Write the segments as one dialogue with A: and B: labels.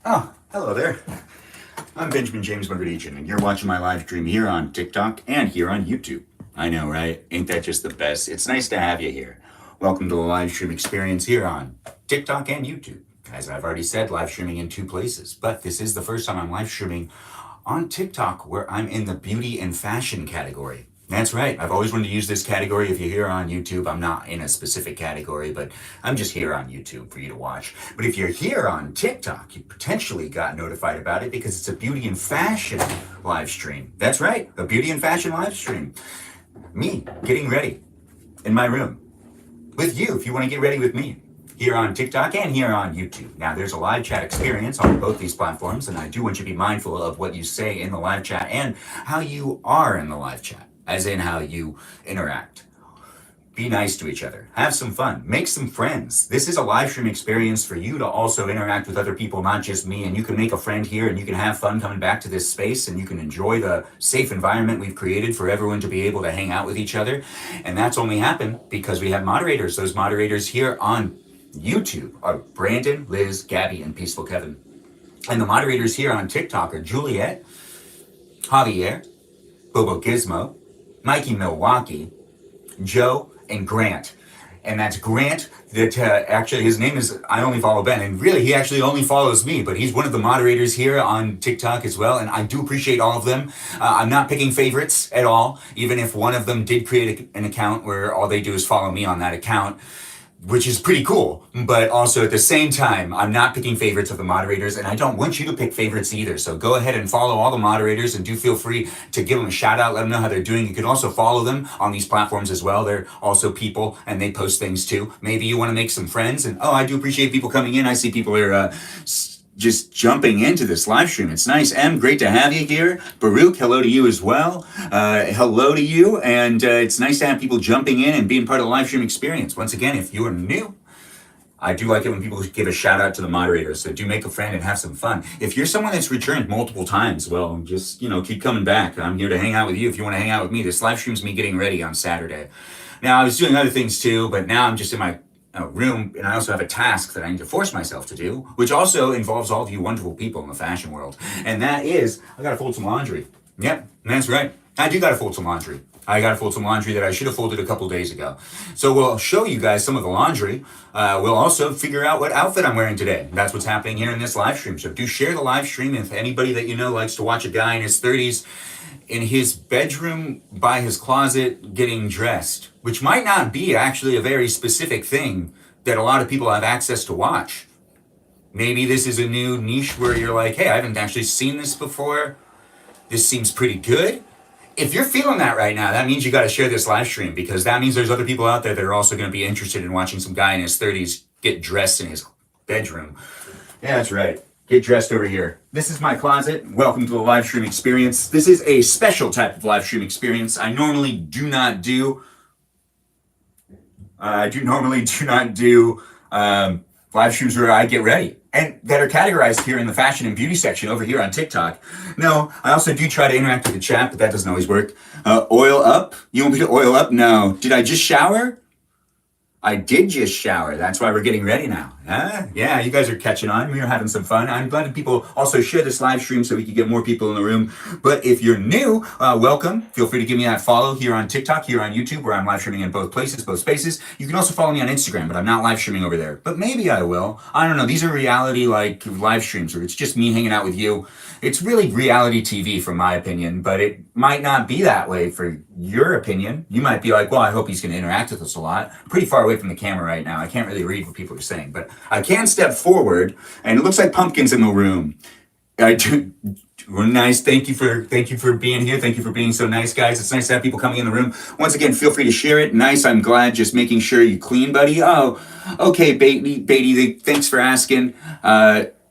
A: Oh, hello there. I'm Benjamin James Magrdichian, and you're watching my live stream here on TikTok and here on YouTube. I know, right? Ain't that just the best? It's nice to have you here. Welcome to the live stream experience here on TikTok and YouTube. As I've already said, live streaming in 2 places, but this is the first time I'm live streaming on TikTok where I'm in the beauty and fashion category. That's right. I've always wanted to use this category. If you're here on YouTube, I'm not in a specific category, but I'm just here on YouTube for you to watch. But if you're here on TikTok, you potentially got notified about it because it's a beauty and fashion live stream. That's right, a beauty and fashion live stream. Me getting ready in my room with you if you want to get ready with me here on TikTok and here on YouTube. Now, there's a live chat experience on both these platforms, and I do want you to be mindful of what you say in the live chat and how you are in the live chat, as in how you interact. Be nice to each other. Have some fun. Make some friends. This is a live stream experience for you to also interact with other people, not just me. And you can make a friend here and you can have fun coming back to this space and you can enjoy the safe environment we've created for everyone to be able to hang out with each other. And that's only happened because we have moderators. Those moderators here on YouTube are Brandon, Liz, Gabby, and Peaceful Kevin. And the moderators here on TikTok are Juliet, Javier, Bobo Gizmo, Mikey Milwaukee, Joe, and Grant. And that's Grant, that actually his name is I Only Follow Ben. And really, he actually only follows me, but he's one of the moderators here on TikTok as well. And I do appreciate all of them. I'm not picking favorites at all, even if one of them did create an account where all they do is follow me on that account, which is pretty cool. But also at the same time, I'm not picking favorites of the moderators, and I don't want you to pick favorites either. So go ahead and follow all the moderators and do feel free to give them a shout out, let them know how they're doing. You can also follow them on these platforms as well. They're also people and they post things too. Maybe you want to make some friends, and I do appreciate people coming in. I see people are just jumping into this live stream. It's nice. Em, great to have you here. Baruch, hello to you as well. Hello to you. And it's nice to have people jumping in and being part of the live stream experience. Once again, if you are new, I do like it when people give a shout out to the moderators. So do make a friend and have some fun. If you're someone that's returned multiple times, well, just, keep coming back. I'm here to hang out with you if you want to hang out with me. This live stream's me getting ready on Saturday. Now, I was doing other things too, but now I'm just in my room, and I also have a task that I need to force myself to do, which also involves all of you wonderful people in the fashion world. And that is, I gotta fold some laundry. Yep, that's right. I do gotta fold some laundry. I gotta fold some laundry that I should have folded a couple days ago. So we'll show you guys some of the laundry. We'll also figure out what outfit I'm wearing today. That's what's happening here in this live stream. So do share the live stream. If anybody that you know likes to watch a guy in his 30s in his bedroom by his closet getting dressed, which might not be actually a very specific thing that a lot of people have access to watch. Maybe this is a new niche where you're like, hey, I haven't actually seen this before. This seems pretty good. If you're feeling that right now, that means you got to share this live stream, because that means there's other people out there that are also going to be interested in watching some guy in his 30s get dressed in his bedroom. Yeah, that's right. Get dressed over here. This is my closet. Welcome to the live stream experience. This is a special type of live stream experience. I normally do not do live streams where I get ready and that are categorized here in the fashion and beauty section over here on TikTok. No, I also do try to interact with the chat, but that doesn't always work. Oil up? You want me to oil up? No. Did I just shower? I did just shower. That's why we're getting ready now. Yeah, you guys are catching on. We're having some fun. I'm glad that people also share this live stream so we can get more people in the room. But if you're new, welcome. Feel free to give me that follow here on TikTok, here on YouTube, where I'm live streaming in both places, both spaces. You can also follow me on Instagram, but I'm not live streaming over there. But maybe I will. I don't know. These are reality live streams where it's just me hanging out with you. It's really reality TV from my opinion, but it might not be that way for your opinion. You might be like, well, I hope he's going to interact with us a lot. I'm pretty far away from the camera right now. I can't really read what people are saying, but I can step forward, and it looks like Pumpkin's in the room. Nice. Thank you for being here. Thank you for being so nice, guys. It's nice to have people coming in the room. Once again, feel free to share it. Nice. I'm glad. Just making sure you clean, buddy. Oh, okay, Beatty. Thanks for asking.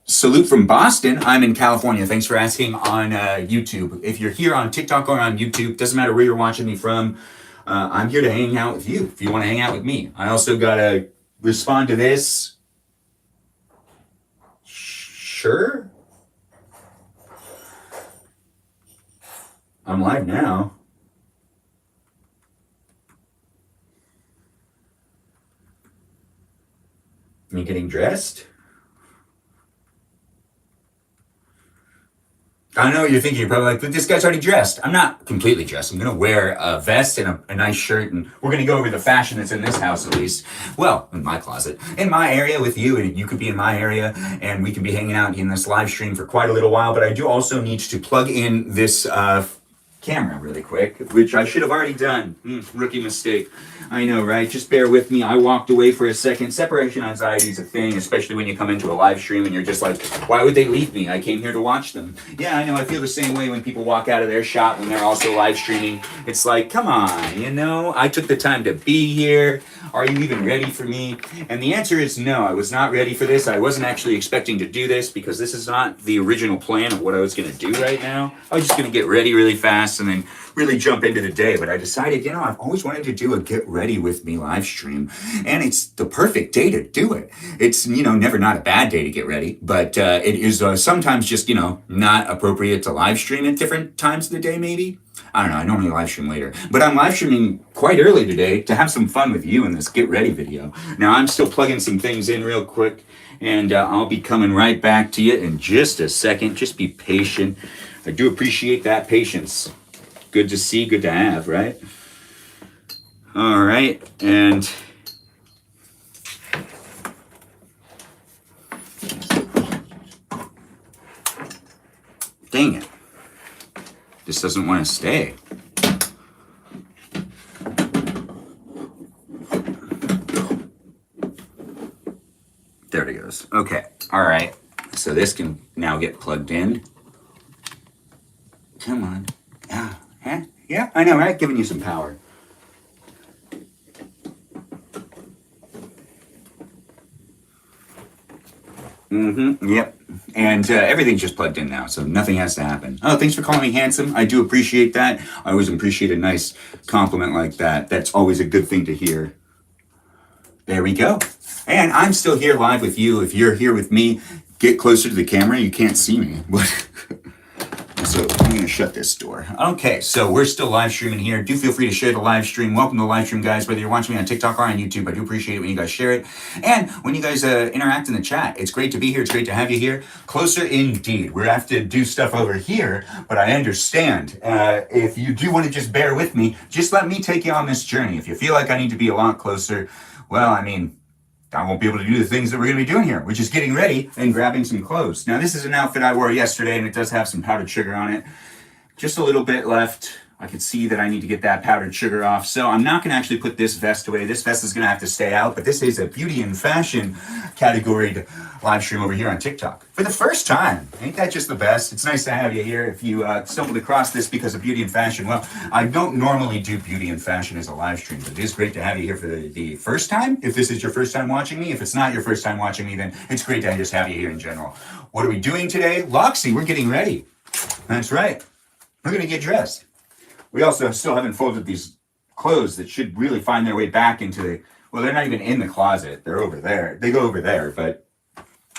A: Salute from Boston. I'm in California. Thanks for asking on YouTube. If you're here on TikTok or on YouTube, doesn't matter where you're watching me from, I'm here to hang out with you if you want to hang out with me. I also got to respond to this. Sure. I'm live now. Me getting dressed? I know what you're thinking. You're probably like, but this guy's already dressed. I'm not completely dressed. I'm going to wear a vest and a nice shirt, and we're going to go over the fashion that's in this house, at least. Well, in my closet. In my area with you, and you could be in my area, and we can be hanging out in this live stream for quite a little while, but I do also need to plug in this camera really quick, which I should have already done. Rookie mistake. I know, right? Just bear with me. I walked away for a second. Separation anxiety is a thing, especially when you come into a live stream and you're just like, why would they leave me? I came here to watch them. Yeah, I know. I feel the same way when people walk out of their shop when they're also live streaming. It's like, come on, you know, I took the time to be here. Are you even ready for me? And the answer is no, I was not ready for this. I wasn't actually expecting to do this because this is not the original plan of what I was going to do right now. I was just going to get ready really fast and then really jump into the day. But I decided, you know, I've always wanted to do a get ready with me live stream, and it's the perfect day to do it. It's, you know, never not a bad day to get ready, but it is sometimes just, you know, not appropriate to live stream at different times of the day, maybe. I don't know, I normally live stream later, but I'm live streaming quite early today to have some fun with you in this get ready video. Now I'm still plugging some things in real quick, and I'll be coming right back to you in just a second. Just be patient. I do appreciate that patience. Good to see, good to have, right? All right, and dang it. This doesn't want to stay. There it goes. Okay, all right. So this can now get plugged in. Come on. Yeah, I know, right? Giving you some power. Yep. And everything's just plugged in now, so nothing has to happen. Oh, thanks for calling me handsome. I do appreciate that. I always appreciate a nice compliment like that. That's always a good thing to hear. There we go. And I'm still here live with you. If you're here with me, get closer to the camera. You can't see me. So I'm going to shut this door. Okay, so we're still live streaming here. Do feel free to share the live stream. Welcome to the live stream, guys. Whether you're watching me on TikTok or on YouTube, I do appreciate it when you guys share it. And when you guys interact in the chat. It's great to be here. It's great to have you here. Closer indeed. We're going to have to do stuff over here, but I understand. If you do want to just bear with me, just let me take you on this journey. If you feel like I need to be a lot closer, well, I mean, I won't be able to do the things that we're going to be doing here, which is getting ready and grabbing some clothes. Now, this is an outfit I wore yesterday, and it does have some powdered sugar on it. Just a little bit left. I can see that I need to get that powdered sugar off. So I'm not going to actually put this vest away. This vest is going to have to stay out, but this is a beauty and fashion categoried live stream over here on TikTok. For the first time. Ain't that just the best? It's nice to have you here. If you stumbled across this because of beauty and fashion, well, I don't normally do beauty and fashion as a live stream, but it is great to have you here for the first time. If this is your first time watching me, if it's not your first time watching me, then it's great to just have you here in general. What are we doing today? Loxy, we're getting ready. That's right. We're going to get dressed. We also still haven't folded these clothes that should really find their way back into the, well, they're not even in the closet. They're over there. They go over there, but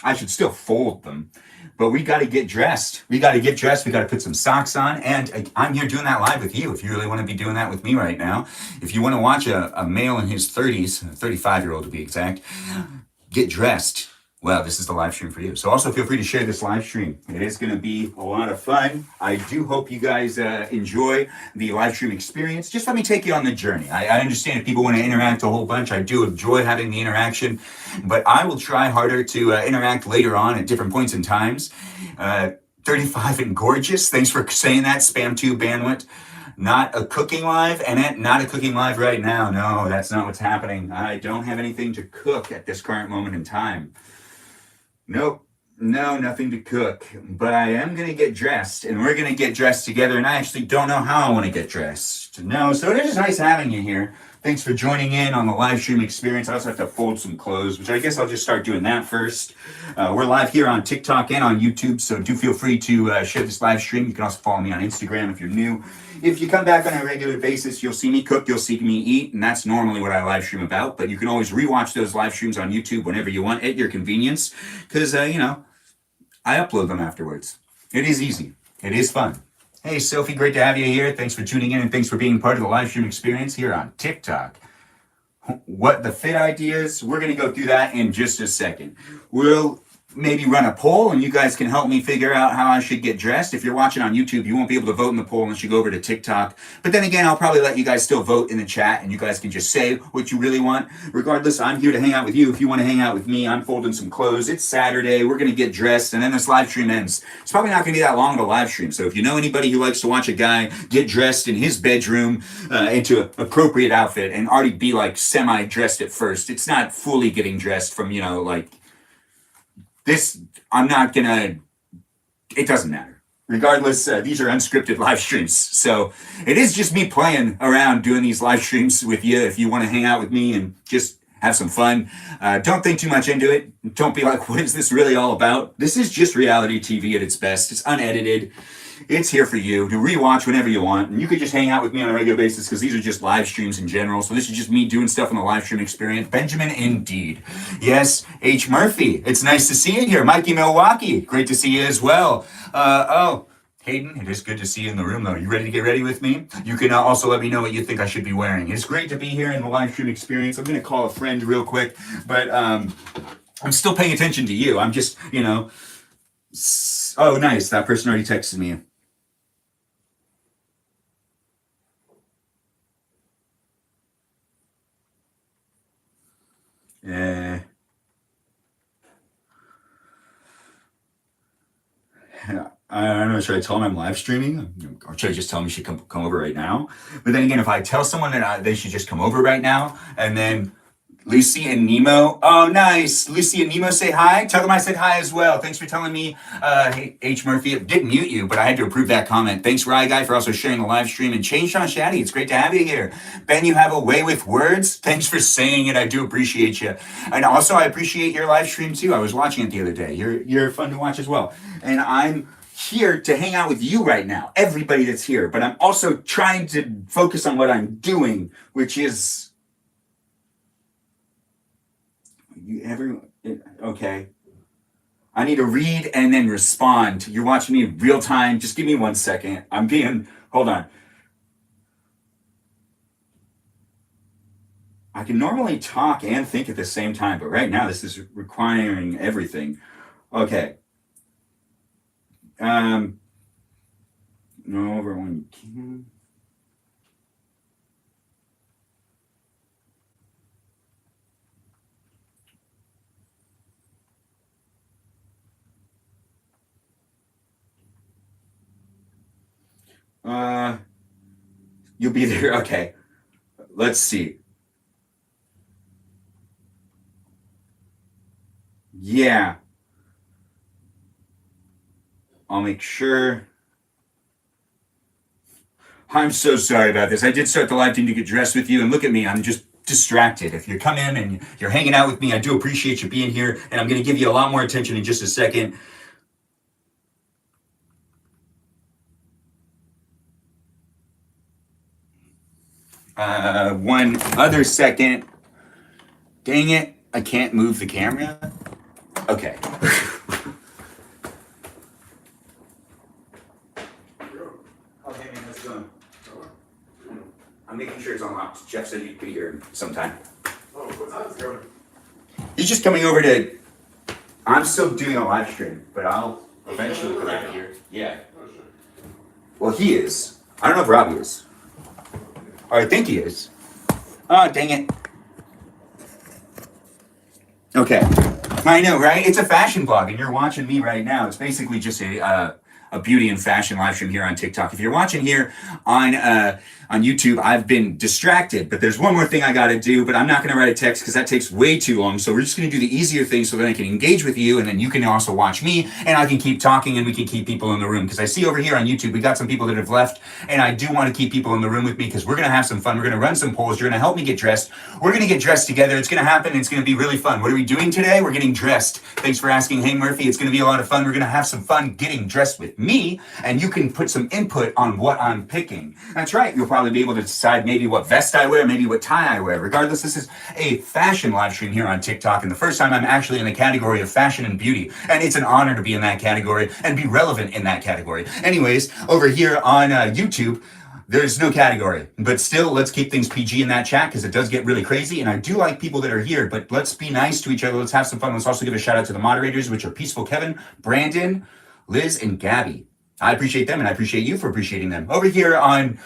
A: I should still fold them. But we got to get dressed. We got to get dressed. We got to put some socks on. And I'm here doing that live with you. If you really want to be doing that with me right now, if you want to watch a male in his 30s, a 35-year-old to be exact, get dressed. Well, this is the live stream for you. So also feel free to share this live stream. It is going to be a lot of fun. I do hope you guys enjoy the live stream experience. Just let me take you on the journey. I understand if people want to interact a whole bunch. I do enjoy having the interaction, but I will try harder to interact later on at different points in times. 35 and gorgeous. Thanks for saying that. Spam2 bandwidth. Not a cooking live, and not a cooking live right now. No, that's not what's happening. I don't have anything to cook at this current moment in time. Nope, no, nothing to cook, but I am going to get dressed, and we're going to get dressed together, and I actually don't know how I want to get dressed. No, so it is nice having you here. Thanks for joining in on the live stream experience. I also have to fold some clothes, which I guess I'll just start doing that first. We're live here on TikTok and on YouTube, so do feel free to share this live stream. You can also follow me on Instagram if you're new. If you come back on a regular basis, you'll see me cook, you'll see me eat, and that's normally what I live stream about. But you can always rewatch those live streams on YouTube whenever you want at your convenience, because, you know, I upload them afterwards. It is easy. It is fun. Hey, Sophie, great to have you here. Thanks for tuning in, and thanks for being part of the live stream experience here on TikTok. What the fit ideas, we're going to go through that in just a second. We'll maybe run a poll and you guys can help me figure out how I should get dressed. If you're watching on YouTube, you won't be able to vote in the poll unless you go over to TikTok. But then again, I'll probably let you guys still vote in the chat and you guys can just say what you really want. Regardless, I'm here to hang out with you. If you want to hang out with me, I'm folding some clothes. It's Saturday. We're going to get dressed and then this live stream ends. It's probably not going to be that long of a live stream. So if you know anybody who likes to watch a guy get dressed in his bedroom into an appropriate outfit and already be like semi-dressed at first, it's not fully getting dressed from, you know, like this, I'm not gonna, it doesn't matter. Regardless, these are unscripted live streams. So it is just me playing around doing these live streams with you. If you want to hang out with me and just have some fun, don't think too much into it. Don't be like, what is this really all about? This is just reality TV at its best. It's unedited. It's here for you to rewatch whenever you want. And you could just hang out with me on a regular basis because these are just live streams in general. So this is just me doing stuff in the live stream experience. Benjamin, indeed. Yes, H. Murphy. It's nice to see you here. Mikey Milwaukee. Great to see you as well. Hayden, it is good to see you in the room, though. You ready to get ready with me? You can also let me know what you think I should be wearing. It's great to be here in the live stream experience. I'm going to call a friend real quick, but I'm still paying attention to you. I'm just, you know... Oh, nice. That person already texted me. I don't know. Should I tell them I'm live streaming? Or should I just tell them you should come over right now? But then again, if I tell someone that they should just come over right now, and then Lucy and Nemo. Oh, nice. Lucy and Nemo say hi. Tell them I said hi as well. Thanks for telling me, H. Murphy. It didn't mute you, but I had to approve that comment. Thanks, Rye Guy, for also sharing the live stream. And Change Sean Shaddy, it's great to have you here. Ben, you have a way with words. Thanks for saying it. I do appreciate you. And also, I appreciate your live stream, too. I was watching it the other day. You're fun to watch as well. And I'm here to hang out with you right now. Everybody that's here. But I'm also trying to focus on what I'm doing, which is... Okay. I need to read and then respond. You're watching me in real time. Just give me 1 second. Hold on. I can normally talk and think at the same time, but right now this is requiring everything. Okay. No, over when you can. You'll be there. Okay. Let's see. Yeah. I'll make sure. I'm so sorry about this. I did start the live stream to get dressed with you, and look at me. I'm just distracted. If you come in and you're hanging out with me, I do appreciate you being here, and I'm going to give you a lot more attention in just a second. One other second. Dang it. I can't move the camera. Okay. Okay, man, how's it going? I'm making sure it's unlocked. Jeff said you'd be here sometime. Oh, what time is it going? He's just coming over to... I'm still doing a live stream, but I'll eventually come over here. Yeah. Well, he is. I don't know if Robbie is. Or I think he is. Oh, dang it. Okay. I know, right? It's a fashion blog, and you're watching me right now. It's basically just a beauty and fashion live stream here on TikTok. If you're watching here on YouTube, I've been distracted, but there's one more thing I got to do, but I'm not going to write a text because that takes way too long. So we're just going to do the easier thing so that I can engage with you, and then you can also watch me, and I can keep talking, and we can keep people in the room. Because I see over here on YouTube, we got some people that have left, and I do want to keep people in the room with me because we're going to have some fun. We're going to run some polls. You're going to help me get dressed. We're going to get dressed together. It's going to happen. And it's going to be really fun. What are we doing today? We're getting dressed. Thanks for asking. Hey, Murphy, it's going to be a lot of fun. We're going to have some fun getting dressed with me, and you can put some input on what I'm picking. That's right. You'll probably be able to decide maybe what vest I wear, maybe what tie I wear. Regardless, this is a fashion live stream here on TikTok, and the first time I'm actually in the category of fashion and beauty, and it's an honor to be in that category and be relevant in that category. Anyways, over here on YouTube, There's no category, but still, let's keep things PG in that chat because it does get really crazy. And I do like people that are here, but let's be nice to each other. Let's have some fun. Let's also give a shout out to the moderators, which are Peaceful Kevin, Brandon, Liz, and Gabby. I appreciate them, and I appreciate you for appreciating them. Over here on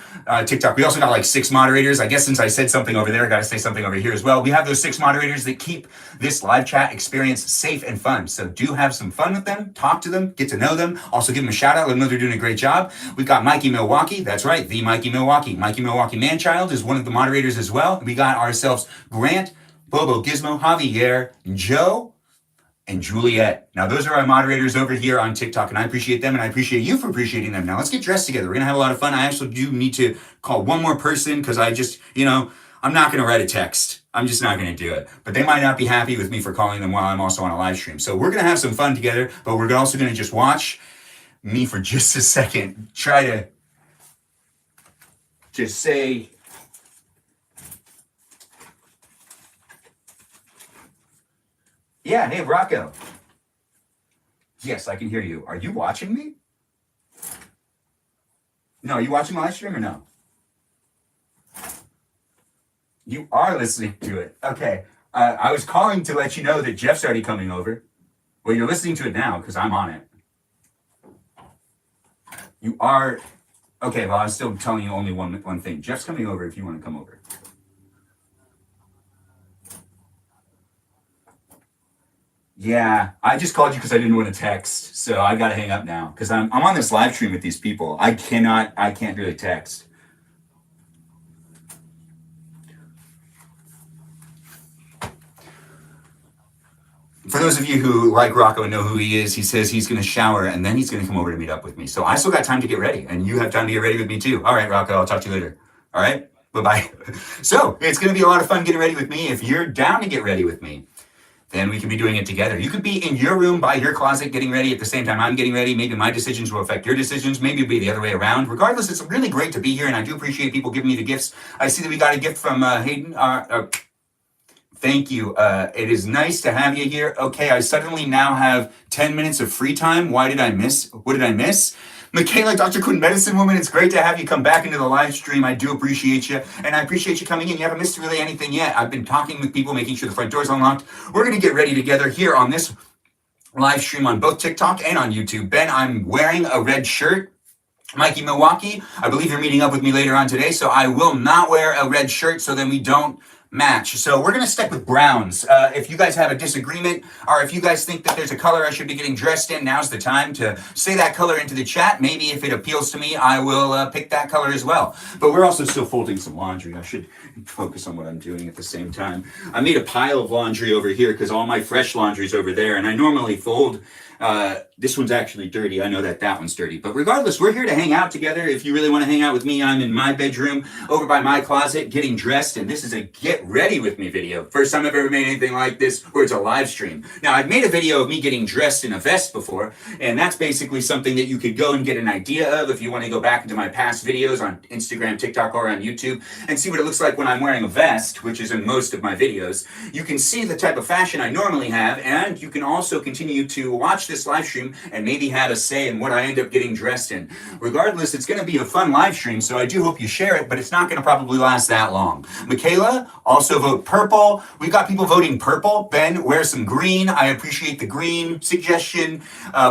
A: TikTok, we also got like 6 moderators. I guess since I said something over there, I got to say something over here as well. We have those 6 moderators that keep this live chat experience safe and fun. So do have some fun with them, talk to them, get to know them. Also give them a shout out, let them know they're doing a great job. We've got Mikey Milwaukee. That's right, the Mikey Milwaukee. Mikey Milwaukee Manchild is one of the moderators as well. We got ourselves Grant, Bobo, Gizmo, Javier, Joe, and Juliet. Now, those are our moderators over here on TikTok, and I appreciate them, and I appreciate you for appreciating them. Now, let's get dressed together. We're going to have a lot of fun. I actually do need to call one more person because I just, I'm not going to write a text. I'm just not going to do it. But they might not be happy with me for calling them while I'm also on a live stream. So we're going to have some fun together, but we're also going to just watch me for just a second try to just say... Yeah, hey, Rocco. Yes, I can hear you. Are you watching me? No, are you watching my live stream or no? You are listening to it. Okay. I was calling to let you know that Jeff's already coming over. Well, you're listening to it now because I'm on it. You are... Okay, well, I was still telling you only one thing. Jeff's coming over if you want to come over. Yeah, I just called you because I didn't want to text, so I got to hang up now because I'm on this live stream with these people. I can't really text. For those of you who like Rocco and know who he is, he says he's going to shower and then he's going to come over to meet up with me. So I still got time to get ready, and you have time to get ready with me too. All right, Rocco, I'll talk to you later. All right, bye-bye. So it's going to be a lot of fun getting ready with me. If you're down to get ready with me, then we can be doing it together. You could be in your room by your closet getting ready at the same time I'm getting ready. Maybe my decisions will affect your decisions. Maybe it'll be the other way around. Regardless, it's really great to be here, and I do appreciate people giving me the gifts. I see that we got a gift from Hayden. Thank you. It is nice to have you here. Okay, I suddenly now have 10 minutes of free time. What did I miss? Michaela, Dr. Quinn, Medicine Woman, it's great to have you come back into the live stream. I do appreciate you, and I appreciate you coming in. You haven't missed really anything yet. I've been talking with people, making sure the front door's unlocked. We're going to get ready together here on this live stream on both TikTok and on YouTube. Ben, I'm wearing a red shirt. Mikey Milwaukee, I believe you're meeting up with me later on today, so I will not wear a red shirt so then we don't match. So we're going to stick with browns. If you guys have a disagreement, or if you guys think that there's a color I should be getting dressed in, now's the time to say that color into the chat. Maybe if it appeals to me, I will pick that color as well. But we're also still folding some laundry. I should focus on what I'm doing at the same time. I made a pile of laundry over here because all my fresh laundry's over there, and I normally fold. This one's actually dirty. I know that one's dirty. But regardless, we're here to hang out together. If you really want to hang out with me, I'm in my bedroom over by my closet getting dressed. And this is a get ready with me video. First time I've ever made anything like this where it's a live stream. Now, I've made a video of me getting dressed in a vest before. And that's basically something that you could go and get an idea of if you want to go back into my past videos on Instagram, TikTok, or on YouTube and see what it looks like when I'm wearing a vest, which is in most of my videos. You can see the type of fashion I normally have. And you can also continue to watch this live stream and maybe have a say in what I end up getting dressed in. Regardless, it's going to be a fun live stream, so I do hope you share it, but it's not going to probably last that long. Michaela, also vote purple. We've got people voting purple. Ben, wear some green. I appreciate the green suggestion.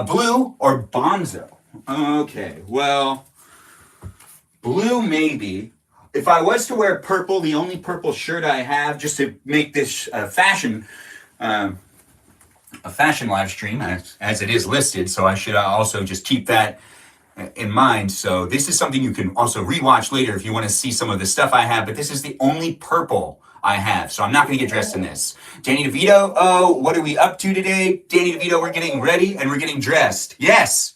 A: Blue or Bonzo? Okay, well, blue maybe. If I was to wear purple, the only purple shirt I have, just to make this a fashion live stream as it is listed, so I should also just keep that in mind. So this is something you can also rewatch later if you want to see some of the stuff I have, but this is the only purple I have, so I'm not going to get dressed in this. Danny DeVito, oh, what are we up to today? Danny DeVito, we're getting ready and we're getting dressed. Yes!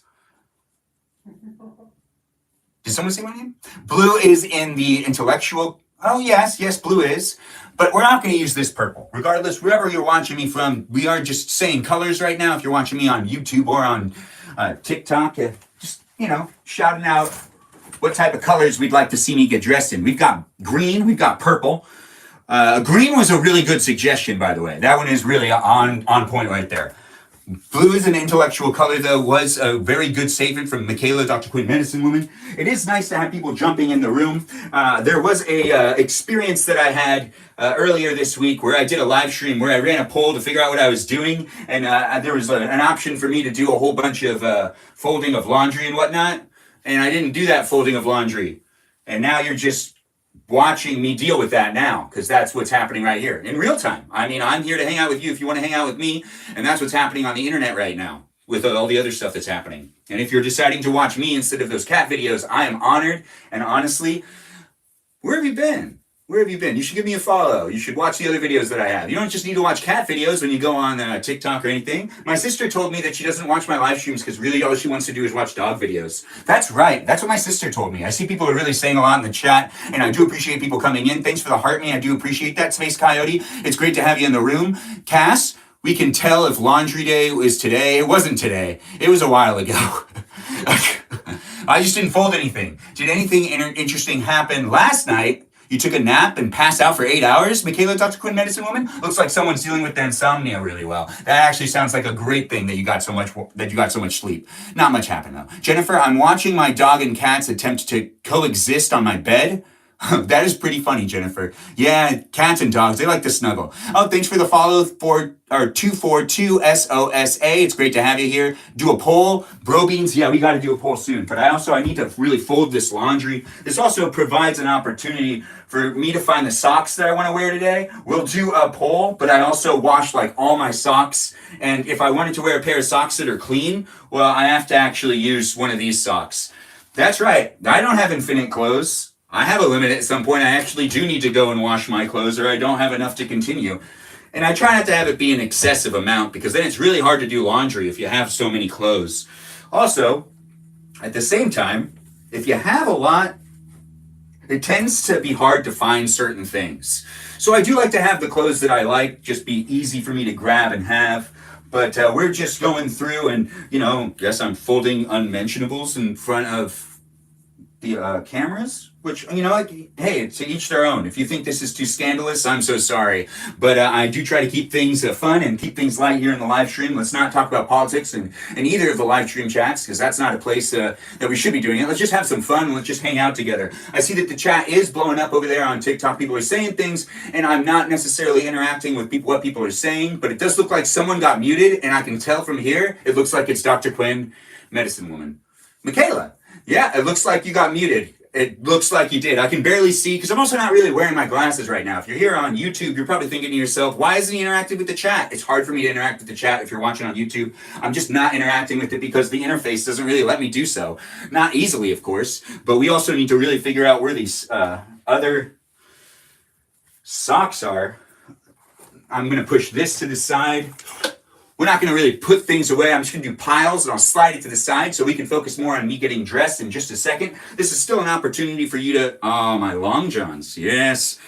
A: Did someone say my name? Blue is in the intellectual... Oh, yes, blue is. But we're not going to use this purple. Regardless, wherever you're watching me from, we are just saying colors right now. If you're watching me on YouTube or on TikTok, just, shouting out what type of colors we'd like to see me get dressed in. We've got green, we've got purple. Green was a really good suggestion, by the way. That one is really on point right there. Blue is an intellectual color, though, was a very good statement from Michaela, Dr. Quinn, Medicine Woman. It is nice to have people jumping in the room. There was a experience that I had earlier this week where I did a live stream where I ran a poll to figure out what I was doing, and there was an option for me to do a whole bunch of folding of laundry and whatnot, and I didn't do that folding of laundry. And now you're just watching me deal with that now, because that's what's happening right here in real time. I mean, I'm here to hang out with you if you want to hang out with me, and that's what's happening on the internet right now with all the other stuff that's happening. And if you're deciding to watch me instead of those cat videos, I am honored. And honestly, where have you been? Where have you been? You should give me a follow. You should watch the other videos that I have. You don't just need to watch cat videos when you go on TikTok or anything. My sister told me that she doesn't watch my live streams because really all she wants to do is watch dog videos. That's right. That's what my sister told me. I see people are really saying a lot in the chat, and I do appreciate people coming in. Thanks for the heart me. I do appreciate that, Space Coyote. It's great to have you in the room. Cass, we can tell if laundry day is today. It wasn't today. It was a while ago. I just didn't fold anything. Did anything interesting happen last night? You took a nap and passed out for 8 hours? Michaela, Dr. Quinn, Medicine Woman? Looks like someone's dealing with their insomnia really well. That actually sounds like a great thing that you got so much sleep. Not much happened though. Jennifer, I'm watching my dog and cats attempt to coexist on my bed. That is pretty funny, Jennifer. Yeah, cats and dogs, they like to snuggle. Oh, thanks for the follow for our 242 SOSA. It's great to have you here. Do a poll. Bro Beans, yeah, we got to do a poll soon. But I need to really fold this laundry. This also provides an opportunity for me to find the socks that I want to wear today. We'll do a poll, but I also wash like all my socks. And if I wanted to wear a pair of socks that are clean, well, I have to actually use one of these socks. That's right. I don't have infinite clothes. I have a limit at some point. I actually do need to go and wash my clothes or I don't have enough to continue. And I try not to have it be an excessive amount because then it's really hard to do laundry if you have so many clothes. Also, at the same time, if you have a lot, it tends to be hard to find certain things. So I do like to have the clothes that I like just be easy for me to grab and have. But we're just going through and, guess I'm folding unmentionables in front of the cameras, which, hey, to each their own. If you think this is too scandalous, I'm so sorry. But I do try to keep things fun and keep things light here in the live stream. Let's not talk about politics in either of the live stream chats, because that's not a place that we should be doing it. Let's just have some fun and let's just hang out together. I see that the chat is blowing up over there on TikTok. People are saying things, and I'm not necessarily interacting with what people are saying, but it does look like someone got muted, and I can tell from here, it looks like it's Dr. Quinn, Medicine Woman. Michaela. Yeah, it looks like you got muted. It looks like you did. I can barely see because I'm also not really wearing my glasses right now. If you're here on YouTube, you're probably thinking to yourself, why isn't he interacting with the chat? It's hard for me to interact with the chat if you're watching on YouTube. I'm just not interacting with it because the interface doesn't really let me do so. Not easily, of course, but we also need to really figure out where these other socks are. I'm going to push this to the side. We're not going to really put things away. I'm just going to do piles and I'll slide it to the side so we can focus more on me getting dressed in just a second. This is still an opportunity for you to, oh, my long johns. Yes.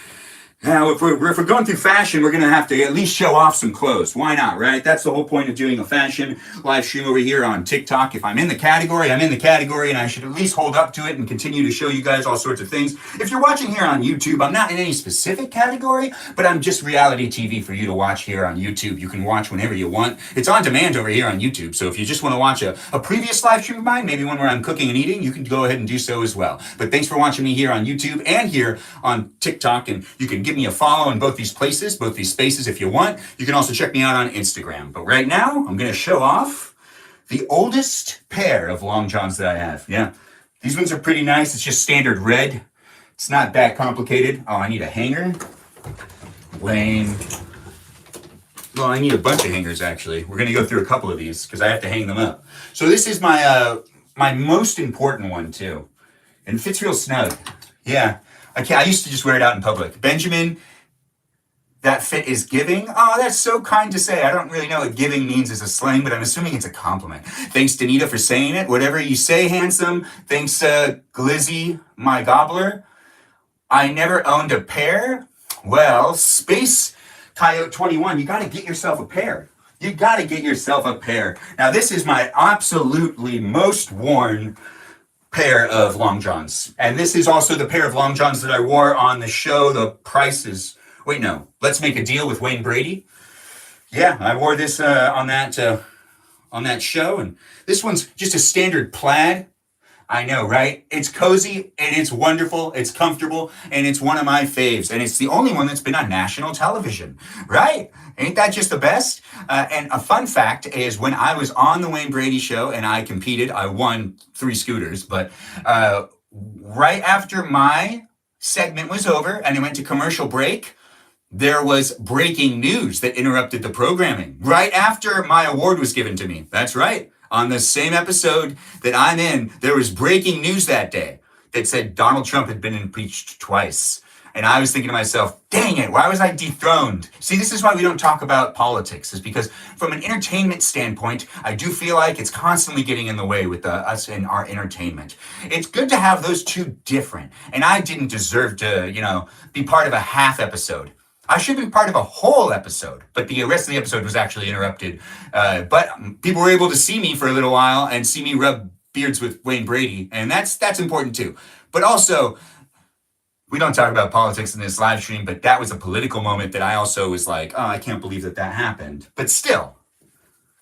A: Now, if we're going through fashion, we're going to have to at least show off some clothes. Why not, right? That's the whole point of doing a fashion live stream over here on TikTok. If I'm in the category, I'm in the category, and I should at least hold up to it and continue to show you guys all sorts of things. If you're watching here on YouTube, I'm not in any specific category, but I'm just reality TV for you to watch here on YouTube. You can watch whenever you want. It's on demand over here on YouTube, so if you just want to watch a previous live stream of mine, maybe one where I'm cooking and eating, you can go ahead and do so as well. But thanks for watching me here on YouTube and here on TikTok, and you can give me a follow in both these places, both these spaces if you want. You can also check me out on Instagram. But right now, I'm going to show off the oldest pair of long johns that I have. Yeah, these ones are pretty nice. It's just standard red. It's not that complicated. Oh, I need a hanger. Lame. Well, I need a bunch of hangers, actually. We're going to go through a couple of these because I have to hang them up. So this is my my most important one, too. And it fits real snug. Yeah. I used to just wear it out in public. Benjamin, that fit is giving. Oh, that's so kind to say. I don't really know what giving means as a slang, but I'm assuming it's a compliment. Thanks, Danita, for saying it. Whatever you say, handsome. Thanks, Glizzy, my gobbler. I never owned a pair. Well, Space Coyote 21, you got to get yourself a pair. You got to get yourself a pair. Now, this is my absolutely most worn pair of long johns. And this is also the pair of long johns that I wore on the show, The Price is... Wait, no. Let's Make a Deal with Wayne Brady. Yeah, I wore this on that on that show. And this one's just a standard plaid. I know, right? It's cozy and it's wonderful. It's comfortable and it's one of my faves. And it's the only one that's been on national television, right? Ain't that just the best? And a fun fact is when I was on the Wayne Brady show and I competed, I won 3 scooters. But right after my segment was over and it went to commercial break, there was breaking news that interrupted the programming right after my award was given to me. That's right. On the same episode that I'm in, there was breaking news that day that said Donald Trump had been impeached twice. And I was thinking to myself, dang it, why was I dethroned? See, this is why we don't talk about politics, is because from an entertainment standpoint, I do feel like it's constantly getting in the way with us and our entertainment. It's good to have those two different. And I didn't deserve to, be part of a half episode. I should be part of a whole episode, but the rest of the episode was actually interrupted. But people were able to see me for a little while and see me rub beards with Wayne Brady, and that's important too. But also, we don't talk about politics in this live stream, but that was a political moment that I also was like, oh, I can't believe that happened. But still,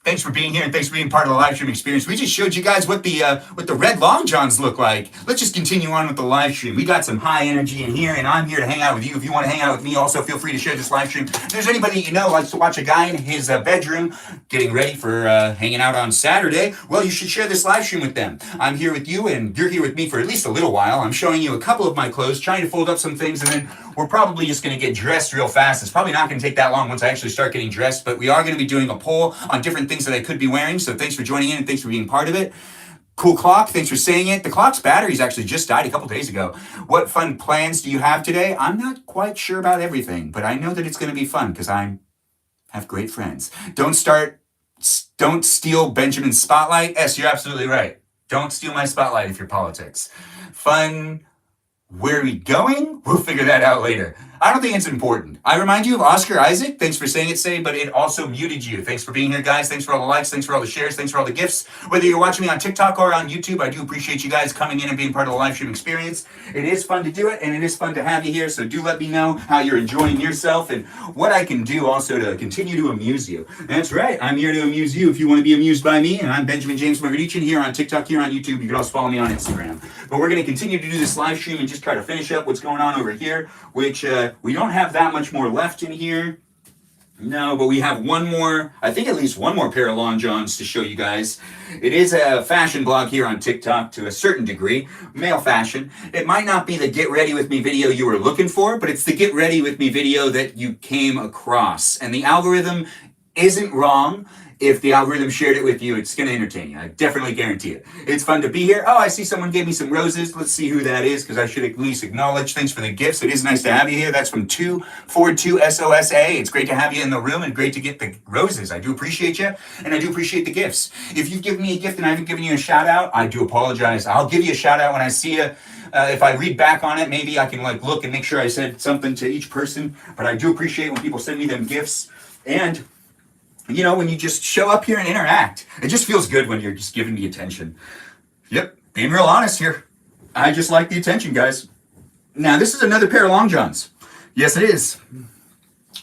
A: thanks for being here and thanks for being part of the live stream experience. We just showed you guys what the red long johns look like. Let's just continue on with the live stream. We got some high energy in here, and I'm here to hang out with you. If you want to hang out with me, also feel free to share this live stream. If there's anybody you know likes to watch a guy in his bedroom getting ready for hanging out on Saturday, well, you should share this live stream with them. I'm here with you, and you're here with me for at least a little while. I'm showing you a couple of my clothes, trying to fold up some things, and then we're probably just going to get dressed real fast. It's probably not going to take that long once I actually start getting dressed, but we are going to be doing a poll on different things that I could be wearing. So thanks for joining in and thanks for being part of it. Cool clock, thanks for saying it. The clock's batteries actually just died a couple days ago. What fun plans do you have today? I'm not quite sure about everything, but I know that it's going to be fun because I have great friends. Don't steal Benjamin's spotlight. Yes, you're absolutely right. Don't steal my spotlight if you're politics. Fun. Where are we going? We'll figure that out later. I don't think it's important. I remind you of Oscar Isaac. Thanks for saying it, but it also muted you. Thanks for being here, guys. Thanks for all the likes. Thanks for all the shares. Thanks for all the gifts. Whether you're watching me on TikTok or on YouTube, I do appreciate you guys coming in and being part of the live stream experience. It is fun to do it, and it is fun to have you here, so do let me know how you're enjoying yourself and what I can do also to continue to amuse you. That's right. I'm here to amuse you if you want to be amused by me, and I'm Benjamin James Magrdichian here on TikTok, here on YouTube. You can also follow me on Instagram. But we're going to continue to do this live stream and just try to finish up what's going on over here, which we don't have that much more left in here. No, but we have one more, I think at least one more pair of long johns to show you guys. It is a fashion blog here on TikTok to a certain degree, male fashion. It might not be the get ready with me video you were looking for, but it's the get ready with me video that you came across. And the algorithm isn't wrong. If the algorithm shared it with you, it's going to entertain you. I definitely guarantee it. It's fun to be here. Oh, I see someone gave me some roses. Let's see who that is, because I should at least acknowledge. Thanks for the gifts. It is nice to have you here. That's from 242SOSA. It's great to have you in the room and great to get the roses. I do appreciate you, and I do appreciate the gifts. If you've given me a gift and I haven't given you a shout out, I do apologize. I'll give you a shout out when I see you. If I read back on it, maybe I can look and make sure I said something to each person. But I do appreciate when people send me them gifts. And when you just show up here and interact, it just feels good when you're just giving me attention. Yep, being real honest here. I just like the attention, guys. Now, this is another pair of long johns. Yes, it is.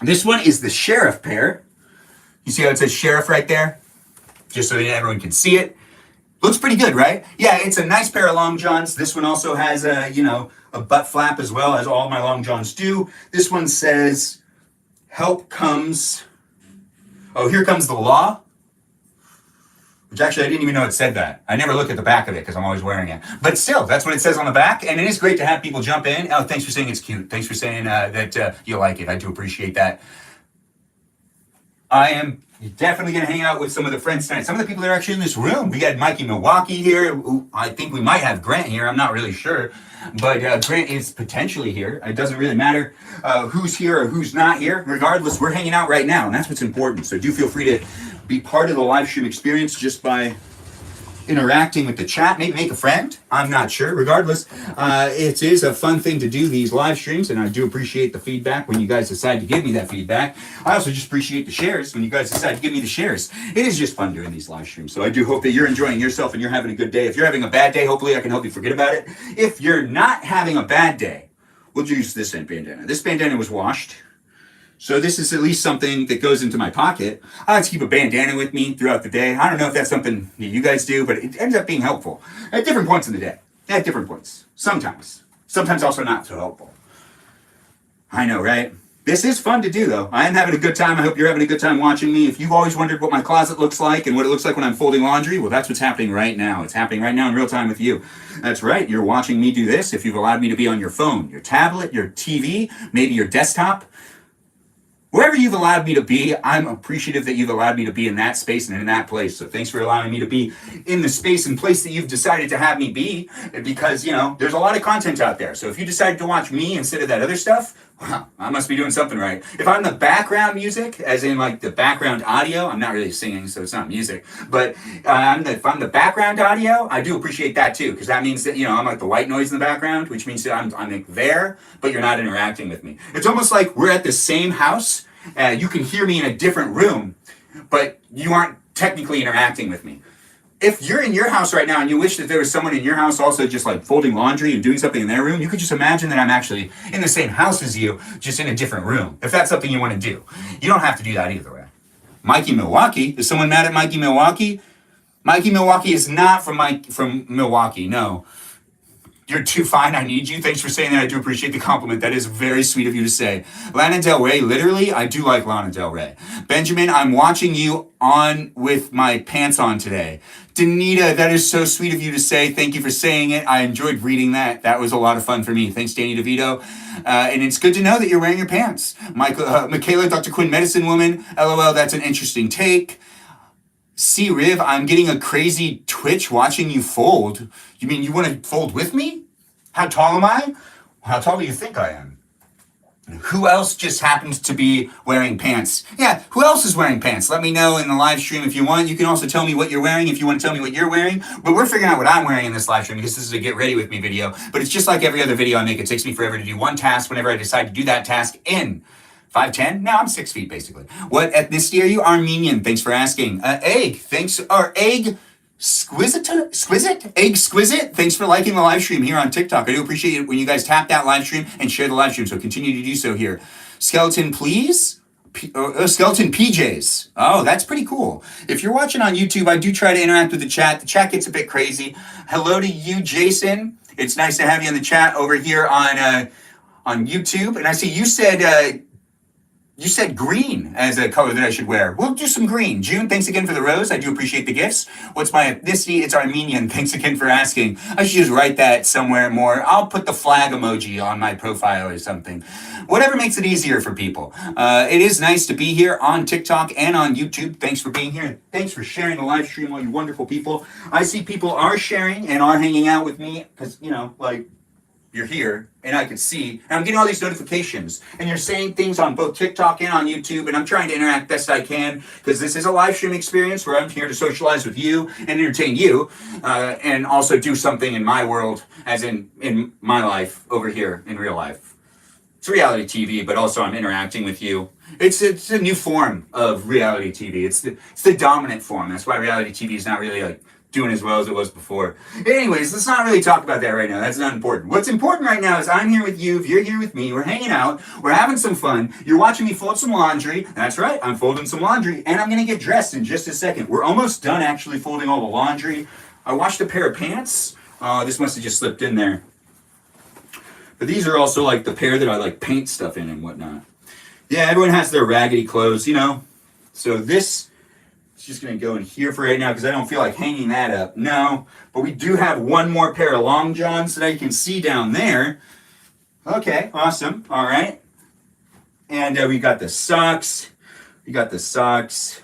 A: This one is the sheriff pair. You see how it says sheriff right there? Just so that everyone can see it. Looks pretty good, right? Yeah, it's a nice pair of long johns. This one also has a butt flap as well, as all my long johns do. This one says, help comes... Oh, here comes the law. Which actually, I didn't even know it said that. I never look at the back of it because I'm always wearing it. But still, that's what it says on the back. And it is great to have people jump in. Oh, thanks for saying it's cute. Thanks for saying that you like it. I do appreciate that. I am definitely going to hang out with some of the friends tonight. Some of the people that are actually in this room. We got Mikey Milwaukee here. I think we might have Grant here. I'm not really sure. But Grant is potentially here. It doesn't really matter who's here or who's not here. Regardless, we're hanging out right now, and that's what's important. So do feel free to be part of the live stream experience just by interacting with the chat. Maybe make a friend. I'm not sure. Regardless, it is a fun thing to do, these live streams, and I do appreciate the feedback when you guys decide to give me that feedback. I also just appreciate the shares when you guys decide to give me the shares. It is just fun doing these live streams, so I do hope that you're enjoying yourself and you're having a good day. If you're having a bad day, hopefully I can help you forget about it. If you're not having a bad day, we'll use this bandana. This bandana was washed. So this is at least something that goes into my pocket. I like to keep a bandana with me throughout the day. I don't know if that's something that you guys do, but it ends up being helpful at different points in the day. At different points. Sometimes. Sometimes also not so helpful. I know, right? This is fun to do, though. I am having a good time. I hope you're having a good time watching me. If you've always wondered what my closet looks like and what it looks like when I'm folding laundry, well, that's what's happening right now. It's happening right now in real time with you. That's right. You're watching me do this. If you've allowed me to be on your phone, your tablet, your TV, maybe your desktop, wherever you've allowed me to be, I'm appreciative that you've allowed me to be in that space and in that place. So thanks for allowing me to be in the space and place that you've decided to have me be, because, you know, there's a lot of content out there. So if you decided to watch me instead of that other stuff, wow, I must be doing something right. If I'm the background music, as in like the background audio, I'm not really singing, so it's not music, but if I'm the background audio, I do appreciate that too, because that means that, you know, I'm like the white noise in the background, which means that I'm like there, but you're not interacting with me. It's almost like we're at the same house, you can hear me in a different room, but you aren't technically interacting with me. If you're in your house right now and you wish that there was someone in your house also just like folding laundry and doing something in their room, you could just imagine that I'm actually in the same house as you, just in a different room. If that's something you want to do, you don't have to do that either way. Mikey Milwaukee, is someone mad at Mikey Milwaukee? Mikey Milwaukee is not from Milwaukee, no. You're too fine, I need you. Thanks for saying that. I do appreciate the compliment. That is very sweet of you to say. Lana Del Rey, literally, I do like Lana Del Rey. Benjamin, I'm watching you on with my pants on today. Danita, that is so sweet of you to say. Thank you for saying it. I enjoyed reading that. That was a lot of fun for me. Thanks, Danny DeVito. And it's good to know that you're wearing your pants. Michaela, Dr. Quinn, Medicine Woman. LOL, that's an interesting take. C. Riv, I'm getting a crazy twitch watching you fold. You mean you want to fold with me? How tall am I? How tall do you think I am? Who else just happens to be wearing pants? Yeah, who else is wearing pants? Let me know in the live stream if you want. You can also tell me what you're wearing if you want to tell me what you're wearing. But we're figuring out what I'm wearing in this live stream because this is a get ready with me video. But it's just like every other video I make. It takes me forever to do one task whenever I decide to do that task in 5'10"? No, I'm 6 feet basically. What ethnicity are you? Armenian. Thanks for asking. Egg. Thanks. Or egg. Exquisite? Egg Exquisite? Thanks for liking the live stream here on TikTok. I do appreciate it when you guys tap that live stream and share the live stream, so continue to do so here. Skeleton, please? Skeleton PJs. Oh, that's pretty cool. If you're watching on YouTube, I do try to interact with the chat. The chat gets a bit crazy. Hello to you, Jason. It's nice to have you in the chat over here on YouTube. And I see you said green as a color that I should wear. We'll do some green. June, thanks again for the rose. I do appreciate the gifts. What's my ethnicity? It's Armenian. Thanks again for asking. I should just write that somewhere more. I'll put the flag emoji on my profile or something. Whatever makes it easier for people. It is nice to be here on TikTok and on YouTube. Thanks for being here. Thanks for sharing the live stream, all you wonderful people. I see people are sharing and are hanging out with me because, you know, like, you're here, and I can see, and I'm getting all these notifications, and you're saying things on both TikTok and on YouTube, and I'm trying to interact best I can, because this is a live stream experience where I'm here to socialize with you and entertain you, and also do something in my world, as in my life, over here, in real life. It's reality TV, but also I'm interacting with you. It's a new form of reality TV. It's the dominant form. That's why reality TV is not really like doing as well as it was before. Anyways, let's not really talk about that right now. That's not important. What's important right now is I'm here with you. If you're here with me, we're hanging out. We're having some fun. You're watching me fold some laundry. That's right. I'm folding some laundry, and I'm going to get dressed in just a second. We're almost done actually folding all the laundry. I washed a pair of pants. This must have just slipped in there. But these are also like the pair that I like paint stuff in and whatnot. Yeah, everyone has their raggedy clothes, you know. So this is just going to go in here for right now because I don't feel like hanging that up. No, but we do have one more pair of long johns that I can see down there. Okay, awesome. All right. And we got the socks. We got the socks.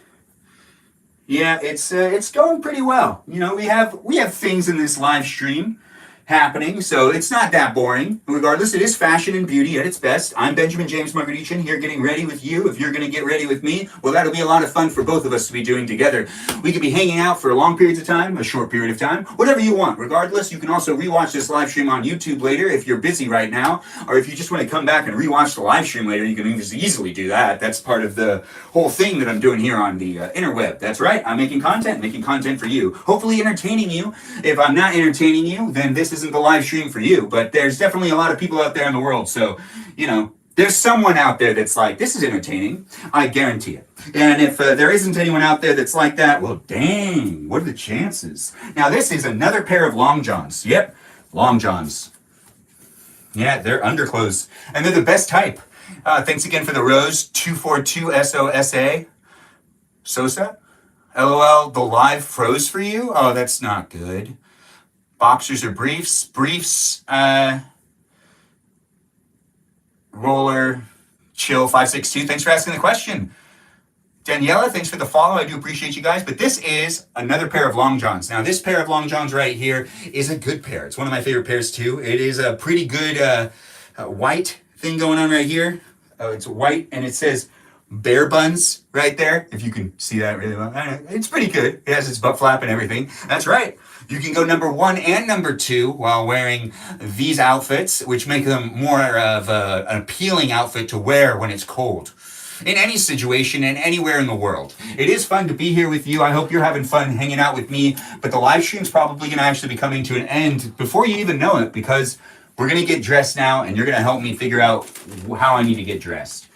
A: Yeah, it's going pretty well. You know, we have things in this live stream happening, so it's not that boring. Regardless, it is fashion and beauty at its best. I'm Benjamin James Magrdichian here getting ready with you. If you're going to get ready with me, well, that'll be a lot of fun for both of us to be doing together. We could be hanging out for long periods of time, a short period of time, whatever you want. Regardless, you can also rewatch this live stream on YouTube later if you're busy right now, or if you just want to come back and rewatch the live stream later, you can easily do that. That's part of the whole thing that I'm doing here on the interweb. That's right. I'm making content for you. Hopefully entertaining you. If I'm not entertaining you, then this isn't the live stream for you, but there's definitely a lot of people out there in the world, so, you know, There's someone out there that's like, this is entertaining. I guarantee it. And if there isn't anyone out there that's like that, well, dang, what are the chances? Now, this is another pair of long johns. Yep, long johns. Yeah, they're underclothes. And they're the best type. Thanks again for the rose. 242 SOSA. Sosa? LOL, the live froze for you? Oh, that's not good. Boxers or briefs? Briefs, Roller, Chill 562. Thanks for asking the question. Daniela, thanks for the follow. I do appreciate you guys. But this is another pair of long johns. Now, this pair of long johns right here is a good pair. It's one of my favorite pairs too. It is a pretty good white thing going on right here. It's white and it says Bear Buns right there. If you can see that really well. It's pretty good. It has its butt flap and everything. That's right. You can go number 1 and number 2 while wearing these outfits, which make them more of an appealing outfit to wear when it's cold. In any situation and anywhere in the world. It is fun to be here with you. I hope you're having fun hanging out with me. But the live stream's probably going to actually be coming to an end before you even know it, because we're going to get dressed now and you're going to help me figure out how I need to get dressed.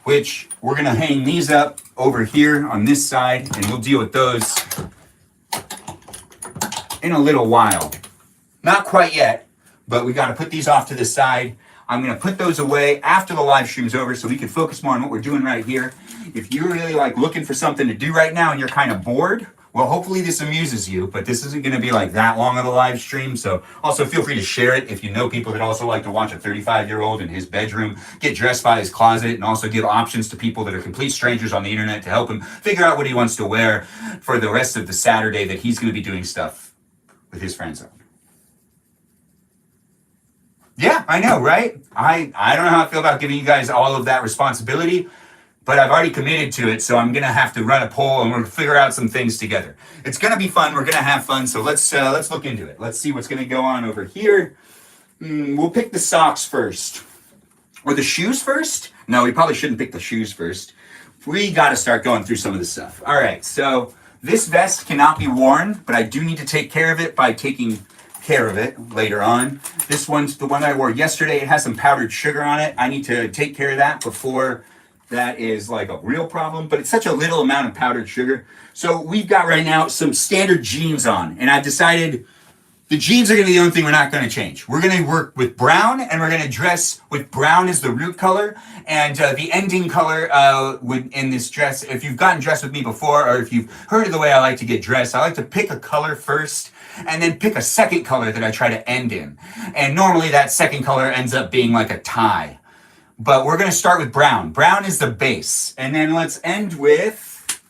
A: Which we're going to hang these up over here on this side and we'll deal with those in a little while. Not quite yet, but we got to put these off to the side. I'm going to put those away after the live stream's over so we can focus more on what we're doing right here. If you're really like looking for something to do right now and you're kind of bored, well, hopefully this amuses you, but this isn't going to be like that long of a live stream. So also feel free to share it if you know people that also like to watch a 35-year-old in his bedroom get dressed by his closet, and also give options to people that are complete strangers on the internet to help him figure out what he wants to wear for the rest of the Saturday that he's going to be doing stuff with his friends on. Yeah, I know, right? I don't know how I feel about giving you guys all of that responsibility, but I've already committed to it, so I'm going to have to run a poll and we're going to figure out some things together. It's going to be fun. We're going to have fun, so let's look into it. Let's see what's going to go on over here. We'll pick the socks first. Or the shoes first? No, we probably shouldn't pick the shoes first. We got to start going through some of the stuff. All right, so this vest cannot be worn, but I do need to take care of it by taking care of it later on. This one's the one I wore yesterday. It has some powdered sugar on it. I need to take care of that before that is like a real problem, but it's such a little amount of powdered sugar. So we've got right now some standard jeans on, and I've decided the jeans are going to be the only thing we're not going to change. We're going to work with brown, and we're going to dress with brown as the root color, and the ending color in this dress. If you've gotten dressed with me before, or if you've heard of the way I like to get dressed, I like to pick a color first, and then pick a second color that I try to end in. And normally that second color ends up being like a tie. But we're going to start with brown. Brown is the base. And then let's end with,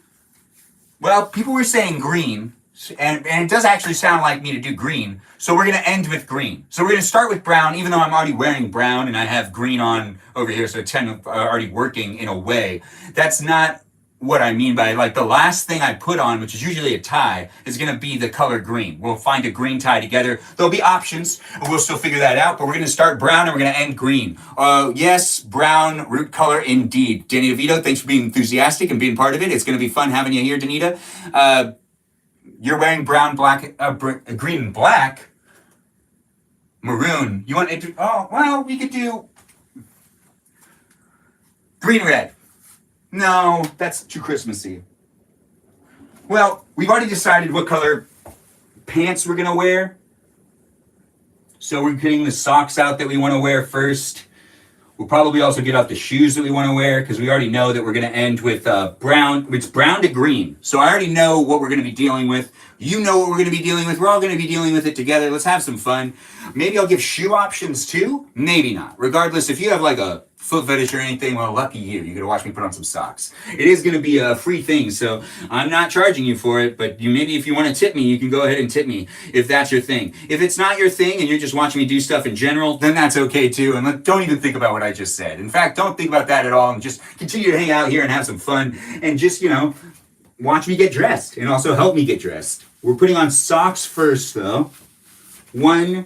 A: well, people were saying green. And it does actually sound like me to do green. So we're going to end with green. So we're going to start with brown, even though I'm already wearing brown and I have green on over here. So it's already working in a way. That's not what I mean by, like, the last thing I put on, which is usually a tie, is going to be the color green. We'll find a green tie together. There'll be options, and we'll still figure that out, but we're going to start brown and we're going to end green. Yes, brown root color indeed. Danny DeVito, thanks for being enthusiastic and being part of it. It's going to be fun having you here, Danita. You're wearing brown, black, green and black. Maroon. You want it to, oh, well, we could do green, red. No, that's too Christmassy. Well, we've already decided what color pants we're going to wear. So we're getting the socks out that we want to wear first. We'll probably also get out the shoes that we want to wear, because we already know that we're going to end with brown. It's brown to green. So I already know what we're going to be dealing with. You know what we're going to be dealing with. We're all going to be dealing with it together. Let's have some fun. Maybe I'll give shoe options too. Maybe not. Regardless, if you have like a foot fetish or anything, well, lucky you. You're going to watch me put on some socks. It is going to be a free thing, so I'm not charging you for it, but maybe if you want to tip me, you can go ahead and tip me if that's your thing. If it's not your thing and you're just watching me do stuff in general, then that's okay too, and don't even think about what I just said. In fact, don't think about that at all, and just continue to hang out here and have some fun, and just, watch me get dressed, and also help me get dressed. We're putting on socks first, though. 1,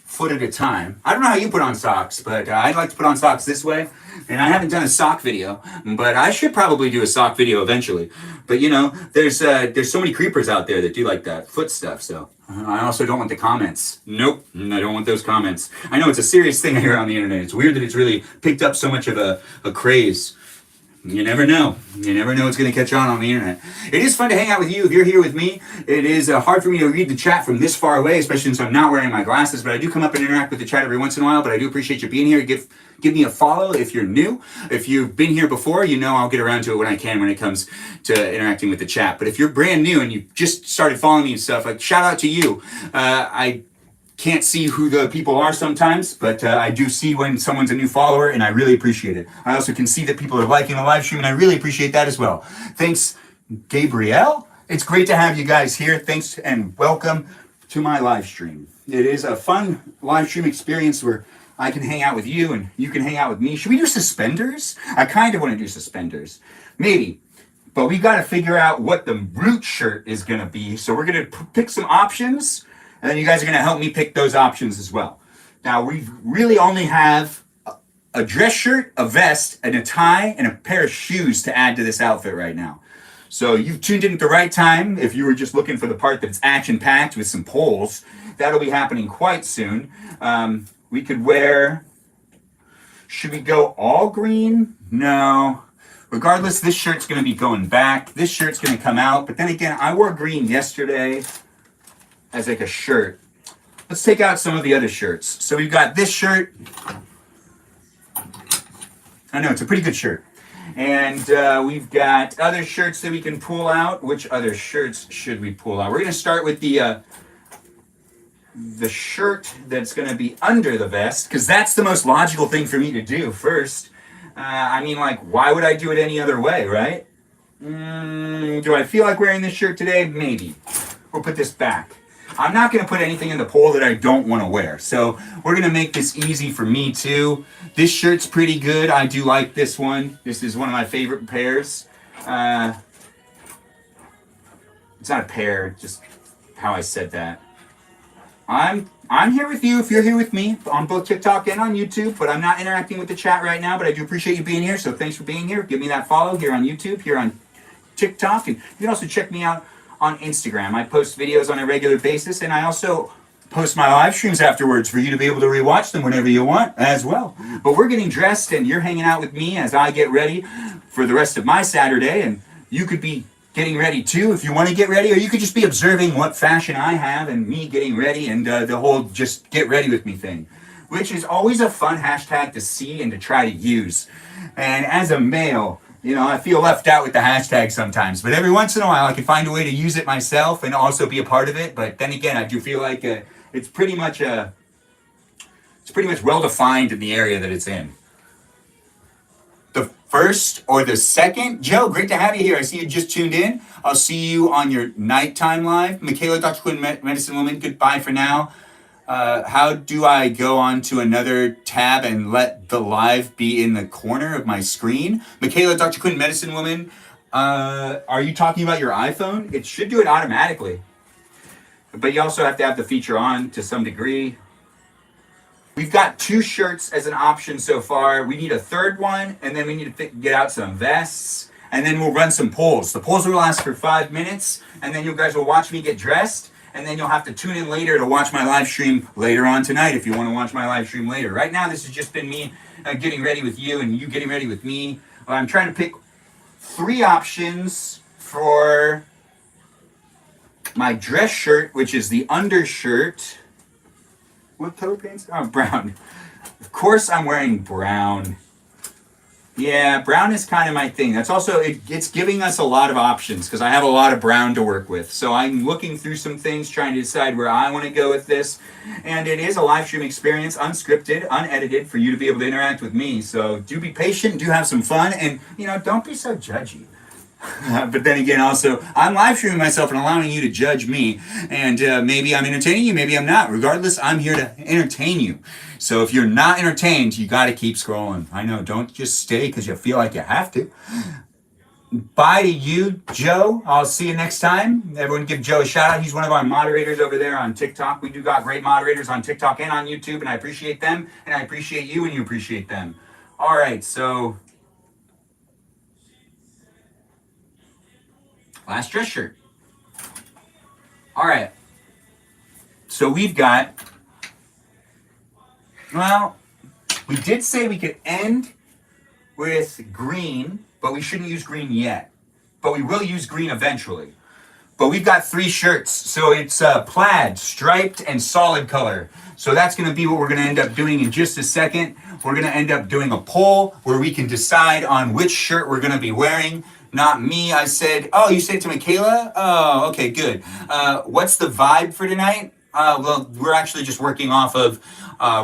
A: foot at a time. I don't know how you put on socks, but I'd like to put on socks this way. And I haven't done a sock video, but I should probably do a sock video eventually. But you know, there's so many creepers out there that do like that foot stuff. So I also don't want the comments. Nope, I don't want those comments. I know it's a serious thing here on the internet. It's weird that it's really picked up so much of a craze. You never know. You never know what's going to catch on the internet. It is fun to hang out with you if you're here with me. It is hard for me to read the chat from this far away, especially since I'm not wearing my glasses, but I do come up and interact with the chat every once in a while, but I do appreciate you being here. Give me a follow if you're new. If you've been here before, you know I'll get around to it when I can when it comes to interacting with the chat. But if you're brand new and you just started following me and stuff, like shout out to you. I can't see who the people are sometimes, but I do see when someone's a new follower, and I really appreciate it. I also can see that people are liking the live stream, and I really appreciate that as well. Thanks, Gabrielle. It's great to have you guys here. Thanks and welcome to my live stream. It is a fun live stream experience where I can hang out with you and you can hang out with me. Should we do suspenders? I kind of want to do suspenders. Maybe. But we got to figure out what the root shirt is going to be. So we're going to pick some options. And then you guys are going to help me pick those options as well. Now, we really only have a dress shirt, a vest, and a tie, and a pair of shoes to add to this outfit right now. So you've tuned in at the right time. If you were just looking for the part that's action-packed with some poles, that'll be happening quite soon. We could wear... Should we go all green? No. Regardless, this shirt's going to be going back. This shirt's going to come out. But then again, I wore green yesterday as like a shirt. Let's take out some of the other shirts. So we've got this shirt. I know, it's a pretty good shirt. And we've got other shirts that we can pull out. Which other shirts should we pull out? We're going to start with the shirt that's going to be under the vest, because that's the most logical thing for me to do first. I mean, like, why would I do it any other way, right? Do I feel like wearing this shirt today? Maybe. We'll put this back. I'm not going to put anything in the poll that I don't want to wear. So we're going to make this easy for me too. This shirt's pretty good. I do like this one. This is one of my favorite pairs. It's not a pair, just how I said that. I'm here with you if you're here with me on both TikTok and on YouTube, but I'm not interacting with the chat right now, but I do appreciate you being here. So thanks for being here. Give me that follow here on YouTube, here on TikTok, and you can also check me out on Instagram. I post videos on a regular basis, and I also post my live streams afterwards for you to be able to rewatch them whenever you want as well. But we're getting dressed, and you're hanging out with me as I get ready for the rest of my Saturday, and you could be getting ready too if you want to get ready, or you could just be observing what fashion I have and me getting ready and the whole just get ready with me thing, which is always a fun hashtag to see and to try to use. And as a male, you know, I feel left out with the hashtag sometimes, but every once in a while I can find a way to use it myself and also be a part of it. But then again, I do feel like it's pretty much well defined in the area that it's in. The first or the second, Joe, great to have you here. I see you just tuned in. I'll see you on your nighttime live. Michaela, Dr. Quinn, Medicine Woman, goodbye for now. How do I go on to another tab and let the live be in the corner of my screen? Michaela, Dr. Quinn, Medicine Woman, are you talking about your iPhone? It should do it automatically. But you also have to have the feature on to some degree. We've got 2 shirts as an option so far. We need a third one, and then we need to get out some vests, and then we'll run some polls. The polls will last for 5 minutes, and then you guys will watch me get dressed. And then you'll have to tune in later to watch my live stream later on tonight if you want to watch my live stream later. Right now, this has just been me getting ready with you and you getting ready with me. I'm trying to pick 3 options for my dress shirt, which is the undershirt. What color pants? Oh, brown. Of course, I'm wearing brown. Yeah, brown is kind of my thing. That's also, it's giving us a lot of options because I have a lot of brown to work with. So I'm looking through some things, trying to decide where I want to go with this. And it is a live stream experience, unscripted, unedited, for you to be able to interact with me. So do be patient, do have some fun, and, you know, don't be so judgy. But then again, also, I'm live streaming myself and allowing you to judge me. And maybe I'm entertaining you, maybe I'm not. Regardless, I'm here to entertain you. So if you're not entertained, you got to keep scrolling. I know, don't just stay because you feel like you have to. bye to you, Joe. I'll see you next time. Everyone give Joe a shout out. He's one of our moderators over there on TikTok. We do got great moderators on TikTok and on YouTube, and I appreciate them, and I appreciate you, and you appreciate them. All right, so last dress shirt. All right, so we've got, well, we did say we could end with green, but we shouldn't use green yet. But we will use green eventually. But we've got 3 shirts. So it's plaid, striped, and solid color. So that's going to be what we're going to end up doing in just a second. We're going to end up doing a poll where we can decide on which shirt we're going to be wearing. Not me. I said, oh, you said it to Michaela? Oh, okay, good. What's the vibe for tonight? Well, we're actually just working off of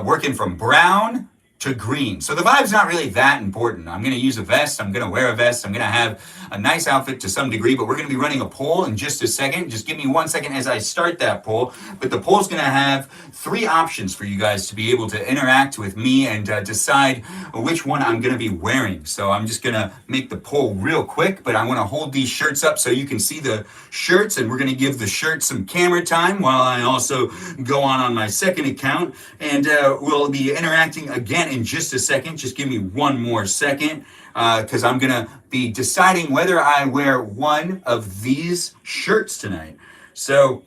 A: working from brown to green. So the vibe's not really that important. I'm going to use a vest. I'm going to wear a vest. I'm going to have a nice outfit to some degree, but we're going to be running a poll in just a second. Just give me 1 second as I start that poll. But the poll's going to have 3 options for you guys to be able to interact with me and decide which one I'm going to be wearing. So I'm just going to make the poll real quick, but I want to hold these shirts up so you can see the shirts, and we're going to give the shirts some camera time while I also go on my second account, and we'll be interacting again in just a second. Just give me 1 more second because I'm gonna be deciding whether I wear one of these shirts tonight. So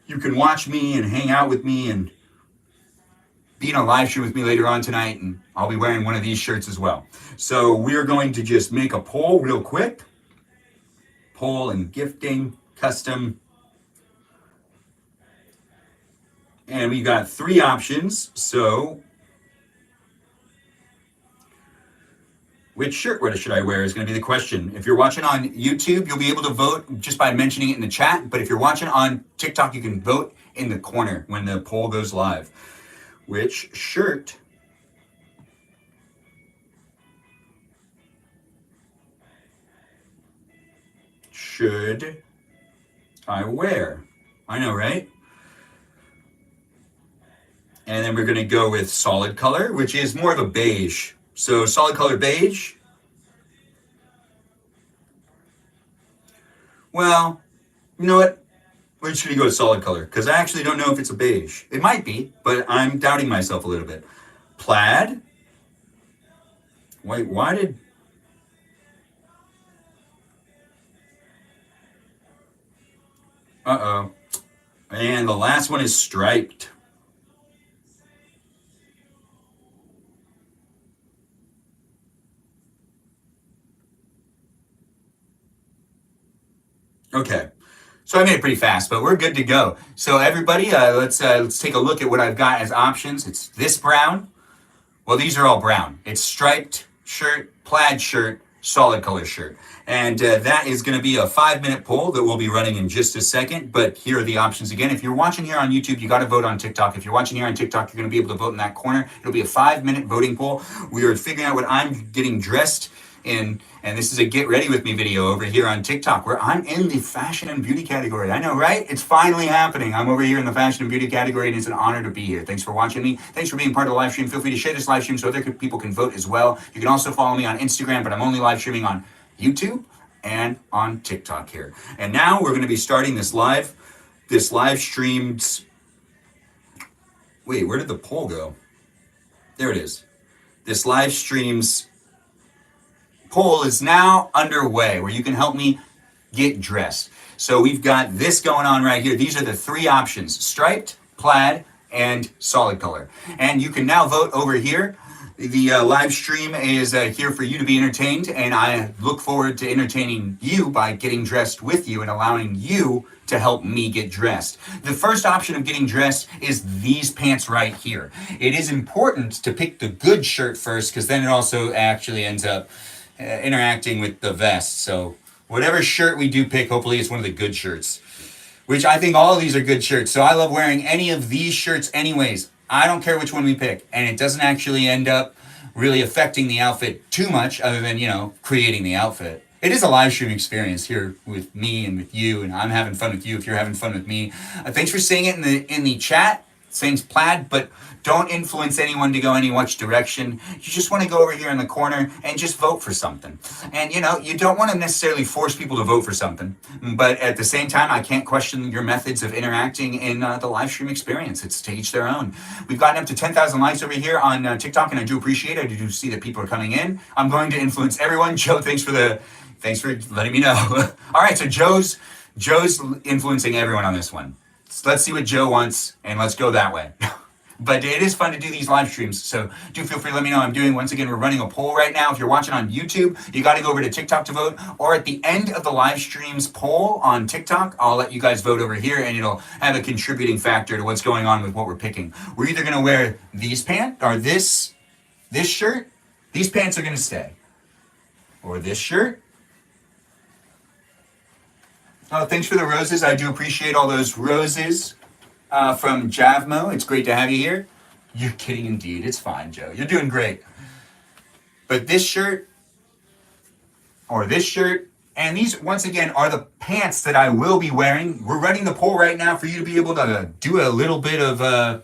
A: you can watch me and hang out with me and be in a live stream with me later on tonight, and I'll be wearing one of these shirts as well. So we're going to just make a poll real quick. Poll and gifting, custom. And we got 3 options. So which shirt should I wear is going to be the question. If you're watching on YouTube, you'll be able to vote just by mentioning it in the chat. But if you're watching on TikTok, you can vote in the corner when the poll goes live. Which shirt should I wear? I know, right? And then we're going to go with solid color, which is more of a beige. So solid color beige. Well, you know what? We're just going to go with solid color because I actually don't know if it's a beige. It might be, but I'm doubting myself a little bit. Plaid. Wait, why did... Uh-oh. And the last one is striped. Okay, so I made it pretty fast, but we're good to go. So everybody, let's take a look at what I've got as options. It's this brown. Well, these are all brown. It's striped shirt, plaid shirt, solid color shirt. And that is going to be a 5-minute poll that we'll be running in just a second. But here are the options again. If you're watching here on YouTube, you got to vote on TikTok. If you're watching here on TikTok, you're going to be able to vote in that corner. It'll be a 5-minute voting poll. We are figuring out what I'm getting dressed in, and this is a get ready with me video over here on TikTok where I'm in the fashion and beauty category. I know, right? It's finally happening. I'm over here in the fashion and beauty category, and it's an honor to be here. Thanks for watching me. Thanks for being part of the live stream. Feel free to share this live stream so other people can vote as well. You can also follow me on Instagram, but I'm only live streaming on YouTube and on TikTok here. And now we're going to be starting this live streamed. Wait, where did the poll go? There it is. This live stream's poll is now underway where you can help me get dressed. So we've got this going on right here. These are the 3 options: striped, plaid, and solid color. And you can now vote over here. The live stream is here for you to be entertained, and I look forward to entertaining you by getting dressed with you and allowing you to help me get dressed. The first option of getting dressed is these pants right here. It is important to pick the good shirt first because then it also actually ends up interacting with the vest. So whatever shirt we do pick, hopefully it's one of the good shirts, which I think all of these are good shirts. So I love wearing any of these shirts anyways. I don't care which one we pick, and it doesn't actually end up really affecting the outfit too much other than, creating the outfit. It is a live stream experience here with me and with you, and I'm having fun with you if you're having fun with me. Thanks for saying it in the chat. saying plaid, but don't influence anyone to go any which direction. You just want to go over here in the corner and just vote for something. And you don't want to necessarily force people to vote for something, but at the same time, I can't question your methods of interacting in the live stream experience. It's to each their own. We've gotten up to 10,000 likes over here on TikTok, and I do appreciate it. I do see that people are coming in. I'm going to influence everyone. Joe, thanks for letting me know. All right, so Joe's influencing everyone on this one. So let's see what Joe wants, and let's go that way. But it is fun to do these live streams, so do feel free to let me know how I'm doing. Once again, we're running a poll right now. If you're watching on YouTube, you got to go over to TikTok to vote, or at the end of the live streams poll on TikTok, I'll let you guys vote over here, and it'll have a contributing factor to what's going on with what we're picking. We're either going to wear these pants, or this shirt. These pants are going to stay. Or this shirt. Oh, thanks for the roses. I do appreciate all those roses. From Javmo, it's great to have you here. You're kidding indeed. It's fine, Joe. You're doing great. But this shirt, or this shirt, and these, once again, are the pants that I will be wearing. We're running the poll right now for you to be able to do a little bit of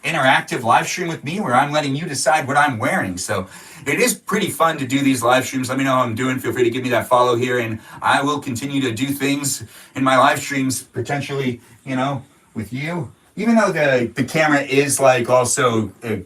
A: interactive live stream with me where I'm letting you decide what I'm wearing. So it is pretty fun to do these live streams. Let me know how I'm doing. Feel free to give me that follow here, and I will continue to do things in my live streams, potentially, with you, even though the camera is like also a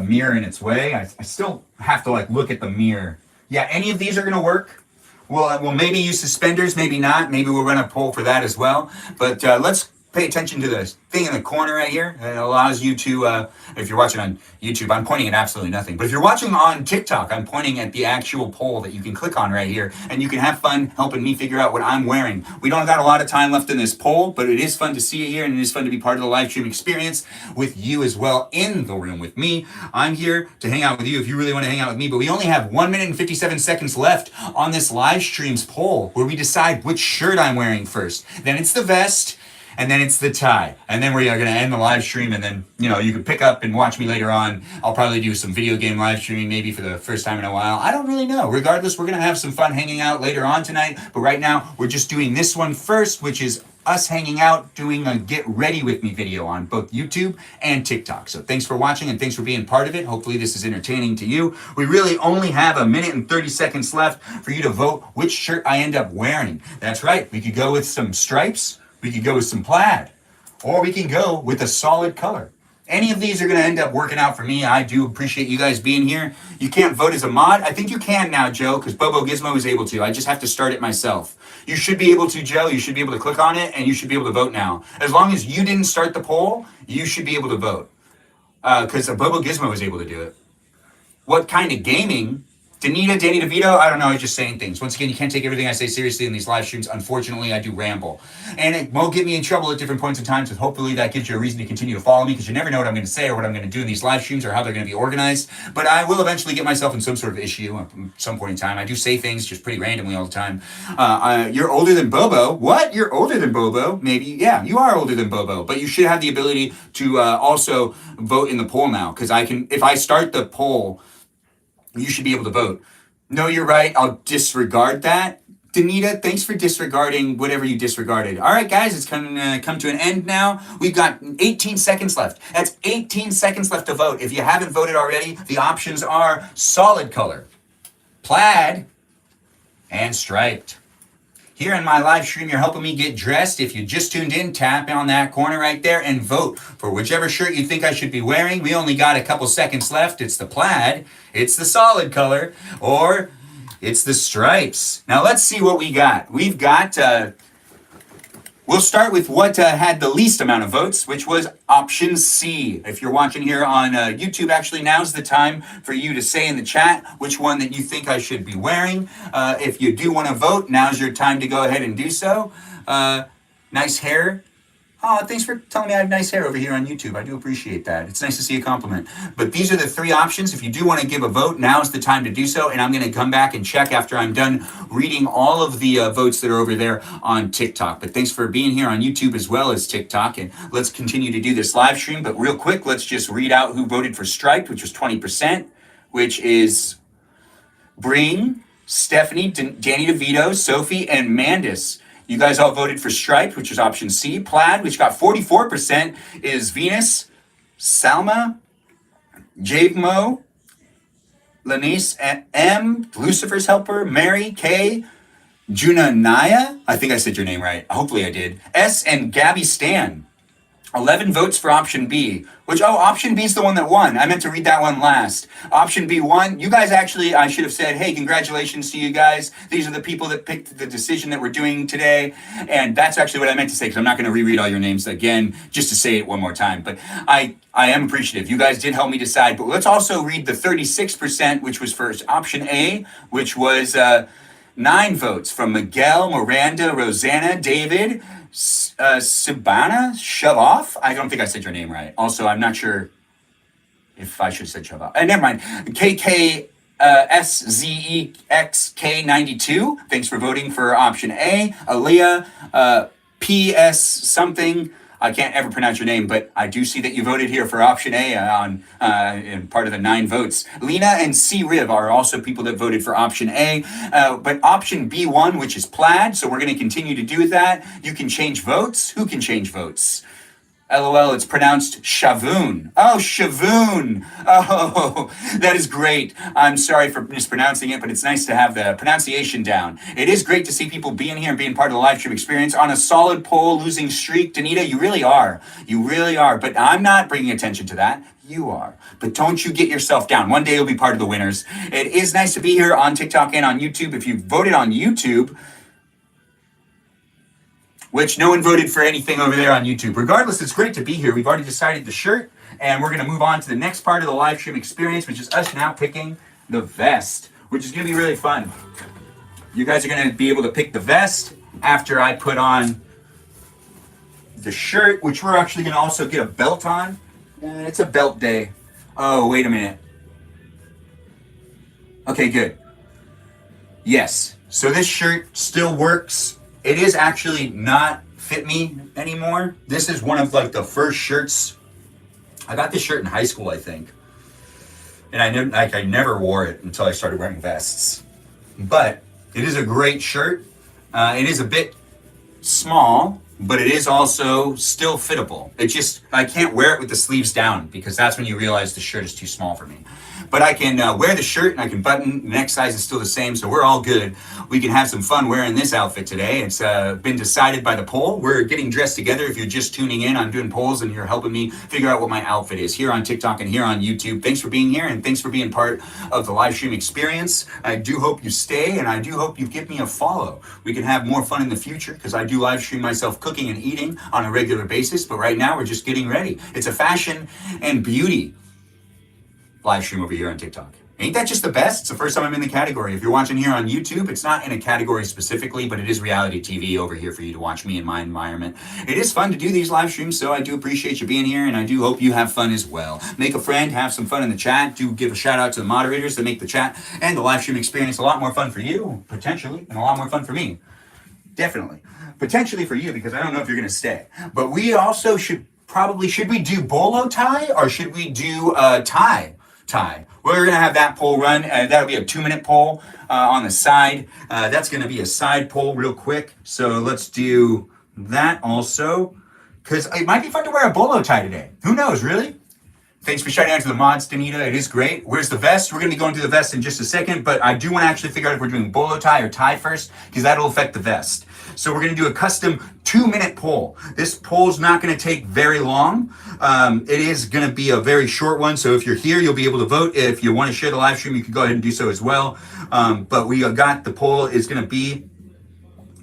A: mirror in its way, I still have to like look at the mirror. Yeah, any of these are gonna work. We'll maybe use suspenders, maybe not. Maybe we'll run a poll for that as well. But let's pay attention to the thing in the corner right here. It allows you to, if you're watching on YouTube, I'm pointing at absolutely nothing. But if you're watching on TikTok, I'm pointing at the actual poll that you can click on right here. And you can have fun helping me figure out what I'm wearing. We don't got a lot of time left in this poll, but it is fun to see it here. And it is fun to be part of the live stream experience with you as well in the room with me. I'm here to hang out with you if you really want to hang out with me. But we only have 1 minute and 57 seconds left on this live stream's poll where we decide which shirt I'm wearing first. Then it's the vest. And then it's the tie. And then we are going to end the live stream, and then, you can pick up and watch me later on. I'll probably do some video game live streaming maybe for the first time in a while. I don't really know. Regardless, we're going to have some fun hanging out later on tonight. But right now, we're just doing this one first, which is us hanging out, doing a get ready with me video on both YouTube and TikTok. So thanks for watching, and thanks for being part of it. Hopefully this is entertaining to you. We really only have 1 minute and 30 seconds left for you to vote which shirt I end up wearing. That's right. We could go with some stripes. We could go with some plaid, or we can go with a solid color. Any of these are going to end up working out for me. I do appreciate you guys being here. You can't vote as a mod. I think you can now, Joe, because Bobo Gizmo is able to. I just have to start it myself. You should be able to, Joe. You should be able to click on it, and you should be able to vote now. As long as you didn't start the poll, you should be able to vote, because Bobo Gizmo was able to do it. What kind of gaming? Danny DeVito, I don't know, I'm just saying things. Once again, you can't take everything I say seriously in these live streams. Unfortunately, I do ramble. And it will get me in trouble at different points in time, so hopefully that gives you a reason to continue to follow me, because you never know what I'm going to say or what I'm going to do in these live streams or how they're going to be organized. But I will eventually get myself in some sort of issue at some point in time. I do say things just pretty randomly all the time. You're older than Bobo. What? You're older than Bobo? Maybe. Yeah, you are older than Bobo. But you should have the ability to also vote in the poll now, because if I start the poll, you should be able to vote. No, you're right. I'll disregard that. Danita, thanks for disregarding whatever you disregarded. All right, guys, it's come to an end now. We've got 18 seconds left. That's 18 seconds left to vote. If you haven't voted already, the options are solid color, plaid, and striped. Here in my live stream, you're helping me get dressed. If you just tuned in, tap on that corner right there and vote for whichever shirt you think I should be wearing. We only got a couple seconds left. It's the plaid, it's the solid color, or it's the stripes. Now let's see what we got. We've got, we'll start with what had the least amount of votes, which was option C. If you're watching here on YouTube, actually now's the time for you to say in the chat which one that you think I should be wearing. If you do want to vote, now's your time to go ahead and do so. Nice hair. Oh, thanks for telling me I have nice hair over here on YouTube. I do appreciate that. It's nice to see a compliment. But these are the three options. If you do want to give a vote, now's the time to do so. And I'm going to come back and check after I'm done reading all of the votes that are over there on TikTok. But thanks for being here on YouTube as well as TikTok. And let's continue to do this live stream. But real quick, let's just read out who voted for striped, which was 20%, which is Bring, Stephanie, Danny DeVito, Sophie, and Mandis. You guys all voted for striped, which is option C. Plaid, which got 44%, is Venus, Salma, Javmo, Lanice M, Lucifer's Helper, Mary K, Junanaya, I think I said your name right. Hopefully I did. S and Gabby Stan. 11 votes for option B, which, option B is the one that won. I meant to read that one last. Option B won. You guys actually, I should have said, hey, congratulations to you guys. These are the people that picked the decision that we're doing today. And that's actually what I meant to say, because I'm not going to reread all your names again, just to say it one more time. But I am appreciative. You guys did help me decide. But let's also read the 36%, which was for option A, which was 9 votes from Miguel, Miranda, Rosanna, David, Sibana, Shove Off. I don't think I said your name right. Also, I'm not sure if I should have said Shove Off. Never mind. KK SZEXK92. Thanks for voting for option A. Aaliyah PS something. I can't ever pronounce your name, but I do see that you voted here for option A on in part of the 9 votes. Lena and C. Riv are also people that voted for option A, but option B won, which is plaid, so we're going to continue to do that. You can change votes. Who can change votes? LOL, it's pronounced Shavoon. Oh, Shavoon. Oh, that is great. I'm sorry for mispronouncing it, but it's nice to have the pronunciation down. It is great to see people being here and being part of the live stream experience on a solid poll losing streak. Danita, you really are. You really are. But I'm not bringing attention to that. You are. But don't you get yourself down. One day you'll be part of the winners. It is nice to be here on TikTok and on YouTube. If you voted on YouTube, which no one voted for anything over there on YouTube. Regardless, it's great to be here. We've already decided the shirt, and we're going to move on to the next part of the live stream experience, which is us now picking the vest, which is going to be really fun. You guys are going to be able to pick the vest after I put on the shirt, which we're actually going to also get a belt on. It's a belt day. Oh, wait a minute. Okay, good. Yes, so this shirt still works. It is actually not fit me anymore. This is one of like the first shirts. I got this shirt in high school, I think. And I never wore it until I started wearing vests. But it is a great shirt. It is a bit small, but it is also still fittable. It just, I can't wear it with the sleeves down because that's when you realize the shirt is too small for me. But I can wear the shirt and I can button. The next size is still the same, so we're all good. We can have some fun wearing this outfit today. It's been decided by the poll. We're getting dressed together. If you're just tuning in, I'm doing polls and you're helping me figure out what my outfit is here on TikTok and here on YouTube. Thanks for being here and thanks for being part of the live stream experience. I do hope you stay and I do hope you give me a follow. We can have more fun in the future because I do live stream myself cooking and eating on a regular basis. But right now we're just getting ready. It's a fashion and beauty live stream over here on TikTok. Ain't that just the best? It's the first time I'm in the category. If you're watching here on YouTube, it's not in a category specifically, but it is reality TV over here for you to watch me in my environment. It is fun to do these live streams, so I do appreciate you being here, and I do hope you have fun as well. Make a friend, have some fun in the chat. Do give a shout out to the moderators that make the chat and the live stream experience a lot more fun for you, potentially, and a lot more fun for me. Definitely. Potentially for you, because I don't know if you're going to stay. But we also should we do bolo tie, or should we do tie? We're going to have that poll run. That'll be a 2-minute poll on the side. That's going to be a side poll real quick. So let's do that also. Because it might be fun to wear a bolo tie today. Who knows, really? Thanks for shouting out to the mods, Danita. It is great. Where's the vest? We're going to be going through the vest in just a second. But I do want to actually figure out if we're doing bolo tie or tie first, because that'll affect the vest. So we're going to do a custom 2-minute poll. This poll's not going to take very long. It is going to be a very short one. So if you're here, you'll be able to vote. If you want to share the live stream, you can go ahead and do so as well. But we got the poll is going to be,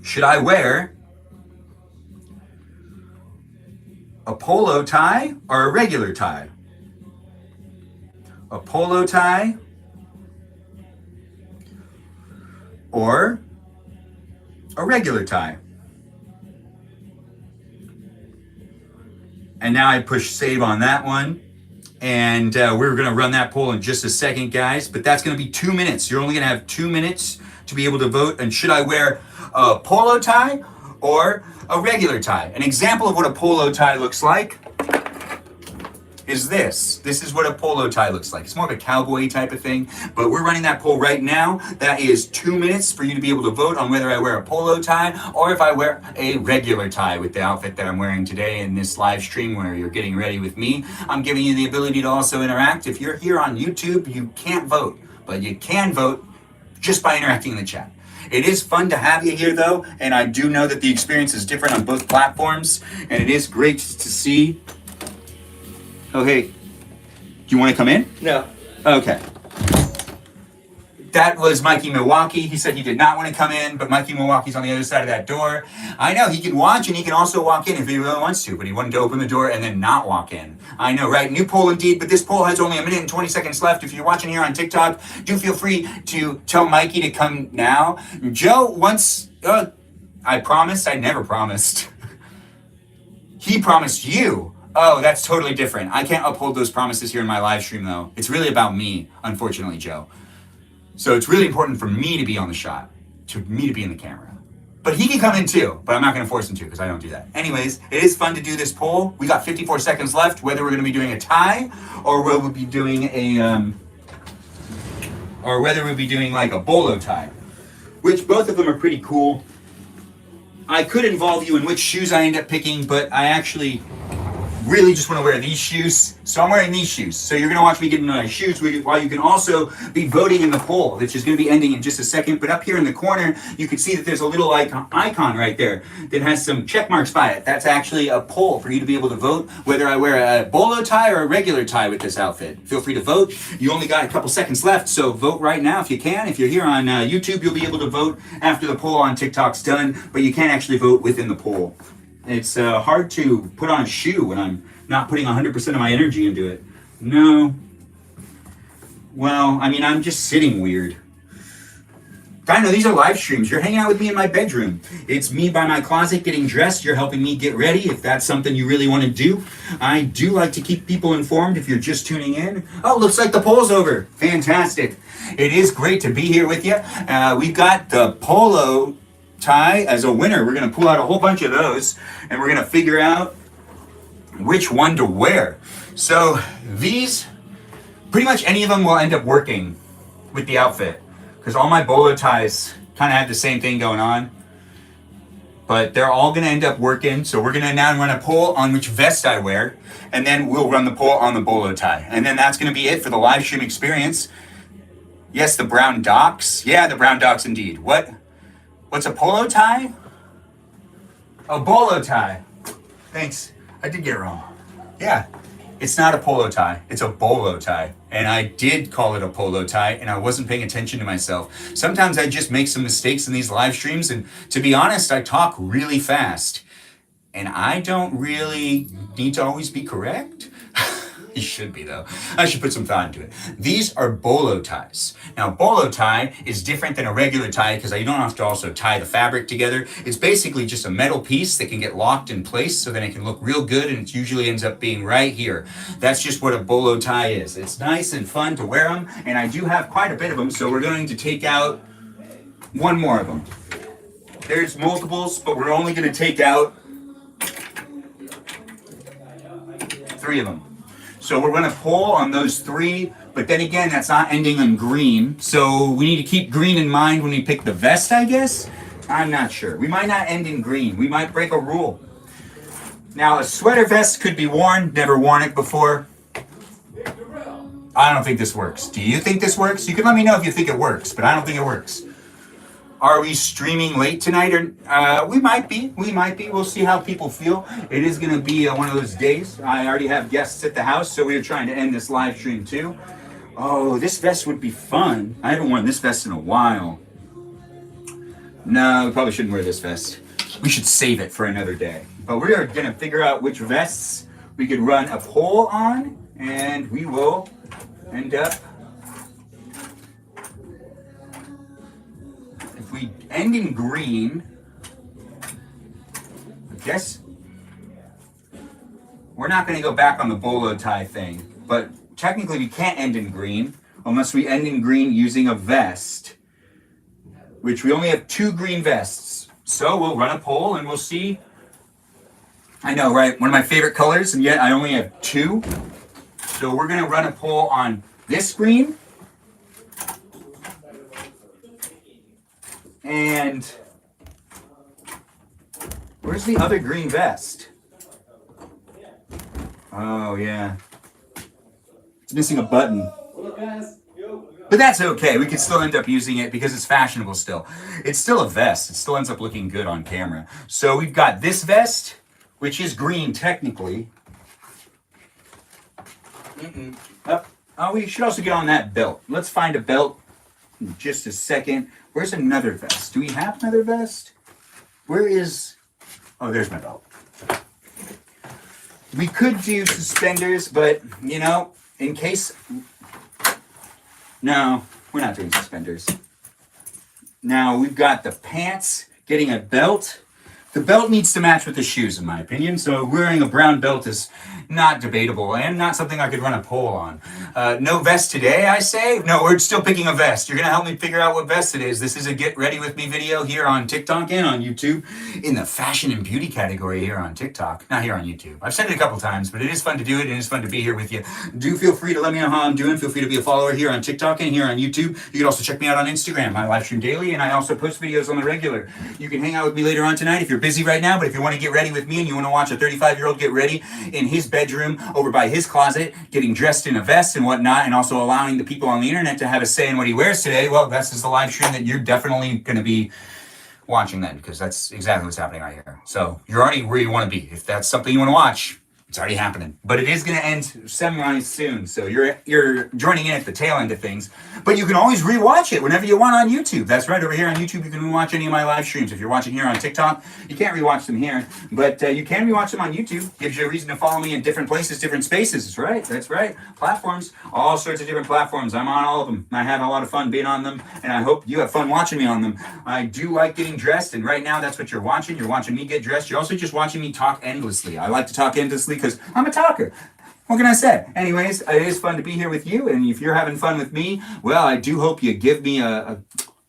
A: should I wear a polo tie or a regular tie? A polo tie or a regular tie. And now I push save on that one. And we're going to run that poll in just a second, guys. But that's going to be 2 minutes. You're only going to have 2 minutes to be able to vote. And should I wear a polo tie or a regular tie? An example of what a polo tie looks like is this. This is what a polo tie looks like. It's more of a cowboy type of thing, but we're running that poll right now. That is 2 minutes for you to be able to vote on whether I wear a polo tie or if I wear a regular tie with the outfit that I'm wearing today in this live stream where you're getting ready with me. I'm giving you the ability to also interact. If you're here on YouTube, you can't vote, but you can vote just by interacting in the chat. It is fun to have you here though, and I do know that the experience is different on both platforms, and it is great to see. Oh, hey, do you want to come in?
B: No.
A: Okay. That was Mikey Milwaukee. He said he did not want to come in, but Mikey Milwaukee's on the other side of that door. I know, he can watch and he can also walk in if he really wants to, but he wanted to open the door and then not walk in. I know, right? New poll indeed, but this poll has only 1 minute and 20 seconds left. If you're watching here on TikTok, do feel free to tell Mikey to come now. Joe once, I promised, I never promised. He promised you. Oh, that's totally different. I can't uphold those promises here in my live stream though. It's really about me, unfortunately, Joe. So it's really important for me to be on the shot, to me to be in the camera. But he can come in too, but I'm not gonna force him to because I don't do that. Anyways, it is fun to do this poll. We got 54 seconds left, whether we're gonna be doing a tie or we'll be doing like a bolo tie, which both of them are pretty cool. I could involve you in which shoes I end up picking, but I actually really just want to wear these shoes. So I'm wearing these shoes. So you're going to watch me get into my shoes while you can also be voting in the poll, which is going to be ending in just a second. But up here in the corner, you can see that there's a little icon right there that has some check marks by it. That's actually a poll for you to be able to vote whether I wear a bolo tie or a regular tie with this outfit. Feel free to vote. You only got a couple seconds left, so vote right now if you can. If you're here on YouTube, you'll be able to vote after the poll on TikTok's done, but you can't actually vote within the poll. It's hard to put on a shoe when I'm not putting 100% of my energy into it. No. Well, I mean, I'm just sitting weird. I know, these are live streams. You're hanging out with me in my bedroom. It's me by my closet getting dressed. You're helping me get ready if that's something you really want to do. I do like to keep people informed if you're just tuning in. Oh, looks like the poll's over. Fantastic. It is great to be here with you. We've got the polo tie as a winner. We're going to pull out a whole bunch of those and we're going to figure out which one to wear. So these, pretty much any of them will end up working with the outfit because all my bolo ties kind of have the same thing going on, but they're all going to end up working. So we're going to now run a poll on which vest I wear, and then we'll run the poll on the bolo tie, and then that's going to be it for the live stream experience. Yes, the brown docks. Yeah, the brown docks indeed. What's a polo tie? A bolo tie. Thanks. I did get it wrong. Yeah, it's not a polo tie. It's a bolo tie. And I did call it a polo tie, and I wasn't paying attention to myself. Sometimes I just make some mistakes in these live streams, and to be honest, I talk really fast. And I don't really need to always be correct. You should be though. I should put some thought into it. These are bolo ties. Now, bolo tie is different than a regular tie because you don't have to also tie the fabric together. It's basically just a metal piece that can get locked in place so then it can look real good, and it usually ends up being right here. That's just what a bolo tie is. It's nice and fun to wear them, and I do have quite a bit of them, so we're going to take out one more of them. There's multiples, but we're only going to take out 3 of them. So we're going to pull on those 3, but then again, that's not ending in green. So we need to keep green in mind when we pick the vest, I guess? I'm not sure. We might not end in green. We might break a rule. Now, a sweater vest could be worn. Never worn it before. I don't think this works. Do you think this works? You can let me know if you think it works, but I don't think it works. Are we streaming late tonight? Or we might be. We might be. We'll see how people feel. It is going to be one of those days. I already have guests at the house, so we are trying to end this live stream too. Oh, this vest would be fun. I haven't worn this vest in a while. No, we probably shouldn't wear this vest. We should save it for another day. But we are going to figure out which vests we could run a poll on, and we will end up... If we end in green, I guess we're not going to go back on the bolo tie thing, but technically we can't end in green unless we end in green using a vest, which we only have 2 green vests. So we'll run a poll and we'll see. I know, right? One of my favorite colors, and yet I only have 2. So we're gonna run a poll on this screen and where's the other green vest? Oh yeah, it's missing a button. But that's okay. We could still end up using it because it's fashionable still. It's still a vest. It still ends up looking good on camera. So we've got this vest, which is green technically. Oh, we should also get on that belt. Let's find a belt in just a second. Where's another vest? Do we have another vest? Where is... Oh, there's my belt. We could do suspenders, but, you know, in case... No, we're not doing suspenders. Now, we've got the pants, getting a belt. The belt needs to match with the shoes, in my opinion, so wearing a brown belt is not debatable and not something I could run a poll on. No vest today, I say? No, we're still picking a vest. You're going to help me figure out what vest it is. This is a Get Ready With Me video here on TikTok and on YouTube in the fashion and beauty category here on TikTok, not here on YouTube. I've said it a couple times, but it is fun to do it and it's fun to be here with you. Do feel free to let me know how I'm doing. Feel free to be a follower here on TikTok and here on YouTube. You can also check me out on Instagram. I live stream daily and I also post videos on the regular. You can hang out with me later on tonight if you're busy right now, but if you want to get ready with me and you want to watch a 35-year-old get ready in his bedroom over by his closet, getting dressed in a vest and whatnot, and also allowing the people on the internet to have a say in what he wears today, well, that's just the live stream that you're definitely going to be watching then, because that's exactly what's happening right here. So you're already where you want to be. If that's something you want to watch, it's already happening. But it is going to end semi soon, so you're joining in at the tail end of things. But you can always rewatch it whenever you want on YouTube. That's right, over here on YouTube, you can rewatch any of my live streams. If you're watching here on TikTok, you can't rewatch them here, but you can rewatch them on YouTube. Gives you a reason to follow me in different places, different spaces. That's right, that's right. Platforms, all sorts of different platforms. I'm on all of them. I have a lot of fun being on them, and I hope you have fun watching me on them. I do like getting dressed, and right now that's what you're watching. You're watching me get dressed. You're also just watching me talk endlessly. I like to talk endlessly because I'm a talker. What can I say? Anyways, it is fun to be here with you, and if you're having fun with me, well, I do hope you give me a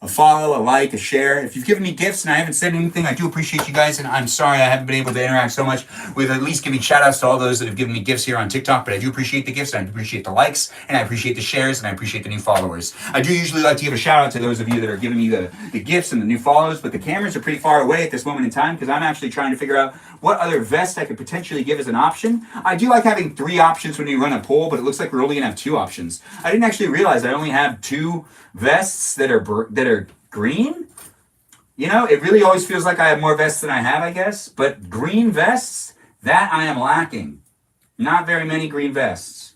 A: follow, a like, a share. If you've given me gifts and I haven't said anything, I do appreciate you guys, and I'm sorry I haven't been able to interact so much with at least giving shout outs to all those that have given me gifts here on TikTok, but I do appreciate the gifts, and I appreciate the likes, and I appreciate the shares, and I appreciate the new followers. I do usually like to give a shout out to those of you that are giving me the gifts and the new follows, but the cameras are pretty far away at this moment in time because I'm actually trying to figure out what other vest I could potentially give as an option. I do like having 3 options when you run a poll, but it looks like we're only gonna have 2 options. I didn't actually realize I only have 2 vests that are green. You know, it really always feels like I have more vests than I have, I guess. But green vests, that I am lacking. Not very many green vests.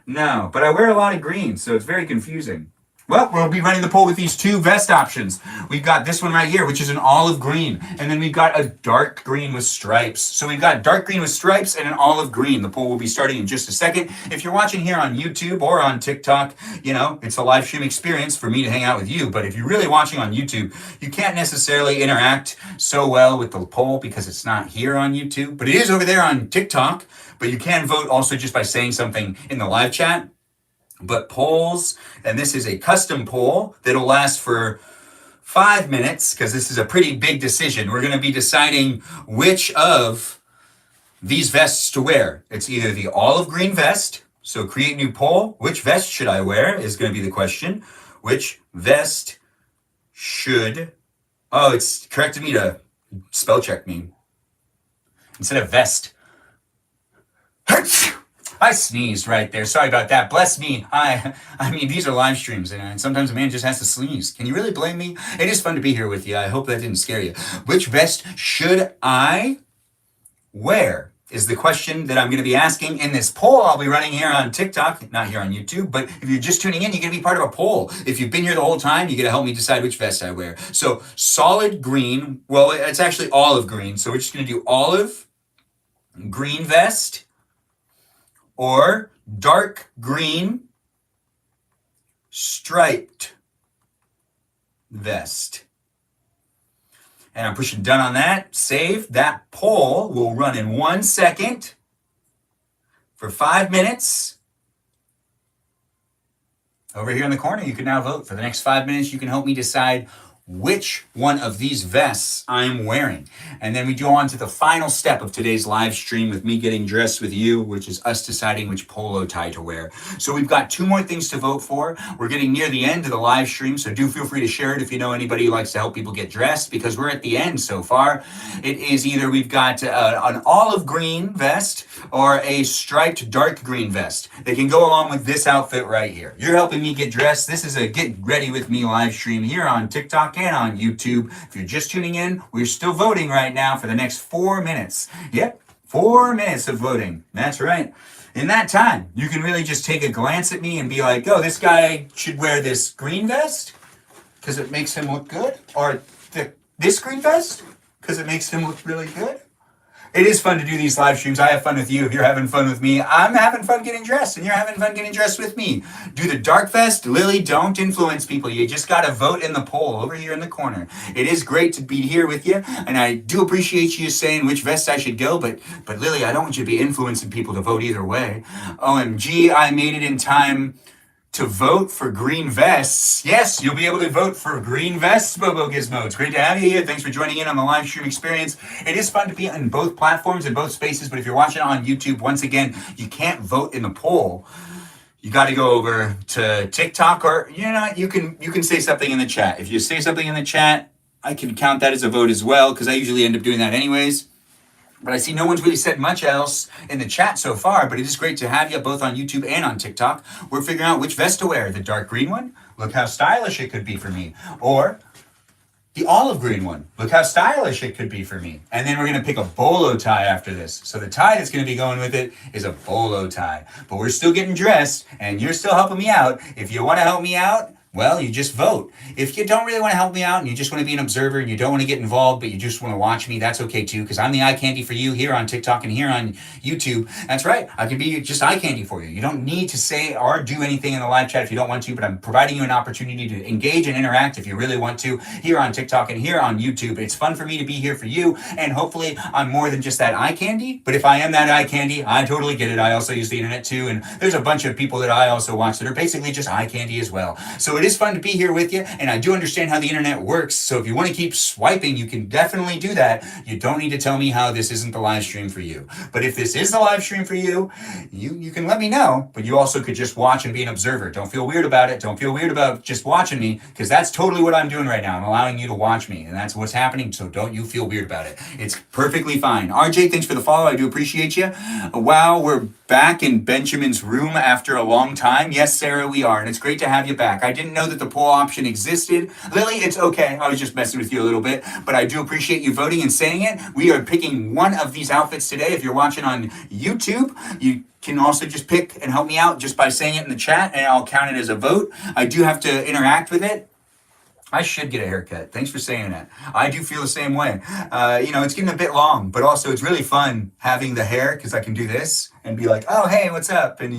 A: No, but I wear a lot of green, so it's very confusing. Well, we'll be running the poll with these 2 vest options. We've got this one right here, which is an olive green. And then we've got a dark green with stripes. So we've got dark green with stripes and an olive green. The poll will be starting in just a second. If you're watching here on YouTube or on TikTok, you know, it's a live stream experience for me to hang out with you. But if you're really watching on YouTube, you can't necessarily interact so well with the poll because it's not here on YouTube. But it is over there on TikTok. But you can vote also just by saying something in the live chat. But polls, and this is a custom poll that'll last for 5 minutes because this is a pretty big decision. We're going to be deciding which of these vests to wear. It's either the olive green vest, so create new poll. Which vest should I wear is going to be the question. Which vest should... Oh, it's corrected me to spell check me. Instead of vest. I sneezed right there. Sorry about that. Bless me. I mean, these are live streams, and sometimes a man just has to sneeze. Can you really blame me? It is fun to be here with you. I hope that didn't scare you. Which vest should I wear is the question that I'm going to be asking in this poll I'll be running here on TikTok, not here on YouTube. But if you're just tuning in, you're going to be part of a poll. If you've been here the whole time, you're going to help me decide which vest I wear. So solid green. Well, it's actually olive green. So we're just going to do olive green vest. Or dark green striped vest. And I'm pushing done on that. Save. That poll will run in 1 second for 5 minutes. Over here in the corner, you can now vote. For the next 5 minutes, you can help me decide which one of these vests I'm wearing. And then we go on to the final step of today's live stream with me getting dressed with you, which is us deciding which polo tie to wear. So we've got 2 more things to vote for. We're getting near the end of the live stream, so do feel free to share it if you know anybody who likes to help people get dressed, because we're at the end so far. It is either we've got an olive green vest or a striped dark green vest. They can go along with this outfit right here. You're helping me get dressed. This is a get ready with me live stream here on TikTok and on YouTube. If you're just tuning in, we're still voting right now for the next 4 minutes. Yep, 4 minutes of voting. That's right. In that time, you can really just take a glance at me and be like, oh, this guy should wear this green vest because it makes him look good, or this green vest because it makes him look really good. It is fun to do these live streams. I have fun with you. If you're having fun with me, I'm having fun getting dressed, and you're having fun getting dressed with me. Do the dark vest. Lily, don't influence people. You just got to vote in the poll over here in the corner. It is great to be here with you, and I do appreciate you saying which vest I should go, but Lily, I don't want you to be influencing people to vote either way. OMG, I made it in time to vote for green vests. Yes, you'll be able to vote for green vests, Bobo Gizmo. It's great to have you here. Thanks for joining in on the live stream experience. It is fun to be on both platforms and both spaces, but if you're watching on YouTube, once again, you can't vote in the poll. You got to go over to TikTok, or you can say something in the chat. If you say something in the chat, I can count that as a vote as well, because I usually end up doing that anyways. But I see no one's really said much else in the chat so far, but it is great to have you both on YouTube and on TikTok. We're figuring out which vest to wear. The dark green one? Look how stylish it could be for me. Or the olive green one. Look how stylish it could be for me. And then we're going to pick a bolo tie after this. So the tie that's going to be going with it is a bolo tie. But we're still getting dressed, and you're still helping me out. If you want to help me out, well, you just vote. If you don't really want to help me out and you just want to be an observer and you don't want to get involved, but you just want to watch me, that's okay too, because I'm the eye candy for you here on TikTok and here on YouTube. That's right. I can be just eye candy for you. You don't need to say or do anything in the live chat if you don't want to, but I'm providing you an opportunity to engage and interact if you really want to here on TikTok and here on YouTube. It's fun for me to be here for you, and hopefully I'm more than just that eye candy, but if I am that eye candy, I totally get it. I also use the internet too, and there's a bunch of people that I also watch that are basically just eye candy as well. So it is fun to be here with you, and I do understand how the internet works, so if you want to keep swiping, you can definitely do that. You don't need to tell me how this isn't the live stream for you. But if this is the live stream for you, you can let me know, but you also could just watch and be an observer. Don't feel weird about it. Don't feel weird about just watching me, because that's totally what I'm doing right now. I'm allowing you to watch me, and that's what's happening, so don't you feel weird about it. It's perfectly fine. RJ, thanks for the follow. I do appreciate you. Wow, we're back in Benjamin's room after a long time. Yes, Sarah, we are, and it's great to have you back. I didn't know that the poll option existed. Lily, it's okay. I was just messing with you a little bit, but I do appreciate you voting and saying it. We are picking one of these outfits today. If you're watching on YouTube, you can also just pick and help me out just by saying it in the chat, and I'll count it as a vote. I do have to interact with it. I should get a haircut. Thanks for saying that. I do feel the same way. It's getting a bit long, but also it's really fun having the hair, because I can do this and be like, oh, hey, what's up? And,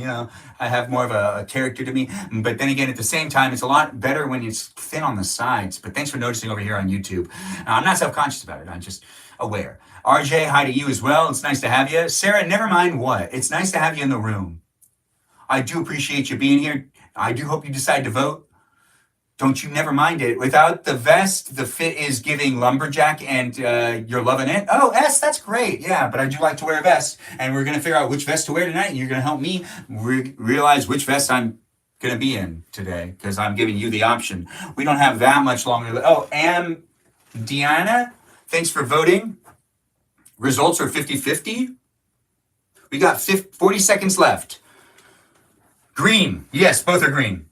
A: I have more of a character to me. But then again, at the same time, it's a lot better when it's thin on the sides. But thanks for noticing over here on YouTube. I'm not self-conscious about it. I'm just aware. RJ, hi to you as well. It's nice to have you. Sarah, never mind what. It's nice to have you in the room. I do appreciate you being here. I do hope you decide to vote. Don't you never mind it. Without the vest, the fit is giving lumberjack, and you're loving it. Oh, S, that's great. Yeah, but I do like to wear a vest, and we're going to figure out which vest to wear tonight, and you're going to help me realize which vest I'm going to be in today, because I'm giving you the option. We don't have that much longer. Oh, and Deanna, thanks for voting. Results are 50-50. We got 40 seconds left. Green. Yes, both are green.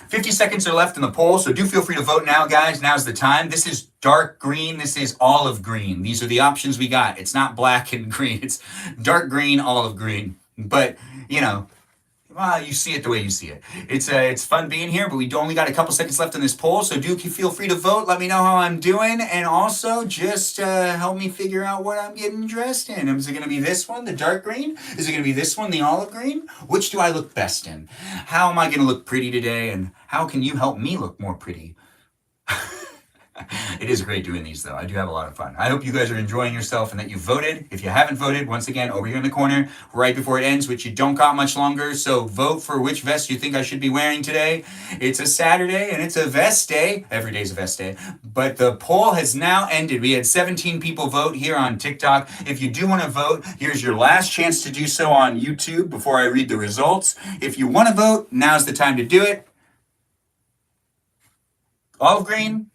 A: 50 seconds are left in the poll, so do feel free to vote now, guys. Now's the time. This is dark green. This is olive green. These are the options we got. It's not black and green. It's dark green, olive green. But, well, you see it the way you see it. It's fun being here, but we only got a couple seconds left in this poll, so do feel free to vote. Let me know how I'm doing, and also just help me figure out what I'm getting dressed in. Is it going to be this one, the dark green? Is it going to be this one, the olive green? Which do I look best in? How am I going to look pretty today, and how can you help me look more pretty? It is great doing these, though. I do have a lot of fun. I hope you guys are enjoying yourself and that you voted. If you haven't voted, once again, over here in the corner, right before it ends, which you don't got much longer, so vote for which vest you think I should be wearing today. It's a Saturday, and it's a vest day. Every day's a vest day. But the poll has now ended. We had 17 people vote here on TikTok. If you do want to vote, here's your last chance to do so on YouTube before I read the results. If you want to vote, now's the time to do it. Olive green,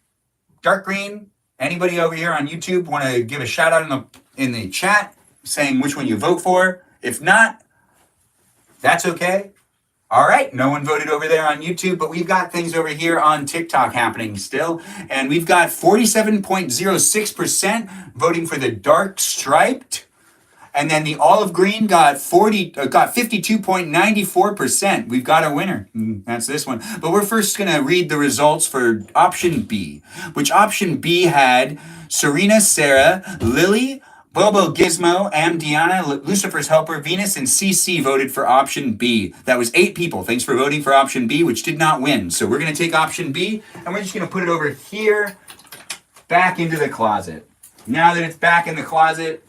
A: dark green. Anybody over here on YouTube want to give a shout out in the chat saying which one you vote for? If not, that's okay. All right, no one voted over there on YouTube, but we've got things over here on TikTok happening still. And we've got 47.06% voting for the dark striped. And then the olive green got 52.94%. We've got a winner. That's this one. But we're first going to read the results for option B, which option B had Serena, Sarah, Lily, Bobo, Gizmo, Am, Deanna, Lucifer's Helper, Venus, and CC voted for option B. That was 8 people. Thanks for voting for option B, which did not win. So we're going to take option B, and we're just going to put it over here, back into the closet. Now that it's back in the closet,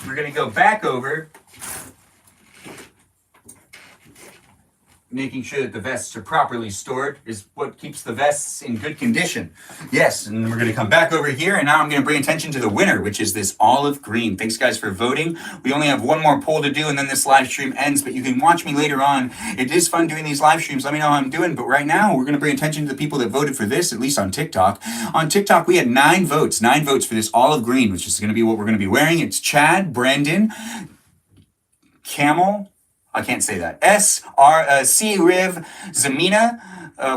A: we're going to go back over, making sure that the vests are properly stored is what keeps the vests in good condition. Yes, and we're going to come back over here, and now I'm going to bring attention to the winner, which is this olive green. Thanks, guys, for voting. We only have one more poll to do, and then this live stream ends, but you can watch me later on. It is fun doing these live streams. Let me know how I'm doing, but right now, we're going to bring attention to the people that voted for this, at least on TikTok. On TikTok, we had 9 votes for this olive green, which is going to be what we're going to be wearing. It's Chad, Brandon, Camel, I can't say that. C. Riv, Zamina,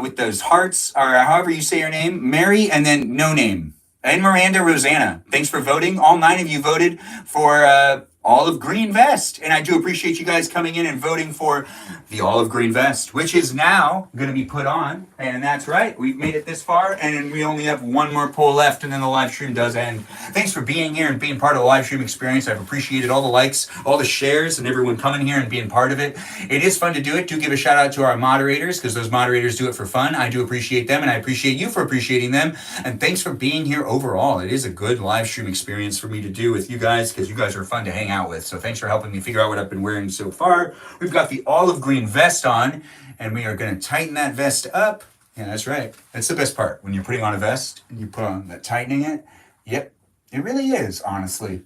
A: with those hearts, or however you say your name, Mary, and then no name. And Miranda Rosanna. Thanks for voting. All 9 of you voted for olive green vest. And I do appreciate you guys coming in and voting for the olive green vest, which is now going to be put on. And that's right. We've made it this far, and we only have one more poll left, and then the live stream does end. Thanks for being here and being part of the live stream experience. I've appreciated all the likes, all the shares, and everyone coming here and being part of it. It is fun to do it. Do give a shout out to our moderators, because those moderators do it for fun. I do appreciate them, and I appreciate you for appreciating them. And thanks for being here overall. It is a good live stream experience for me to do with you guys, because you guys are fun to hang out with. So thanks for helping me figure out what I've been wearing so far. We've got the olive green vest on, and we are going to tighten that vest up. Yeah, that's right. That's the best part. When you're putting on a vest and you put on that tightening it. Yep, it really is, honestly.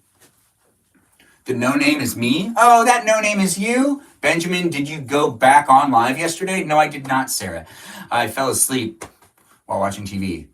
A: The no name is me. Oh, that no name is you? Benjamin, did you go back on live yesterday? No, I did not, Sarah. I fell asleep while watching TV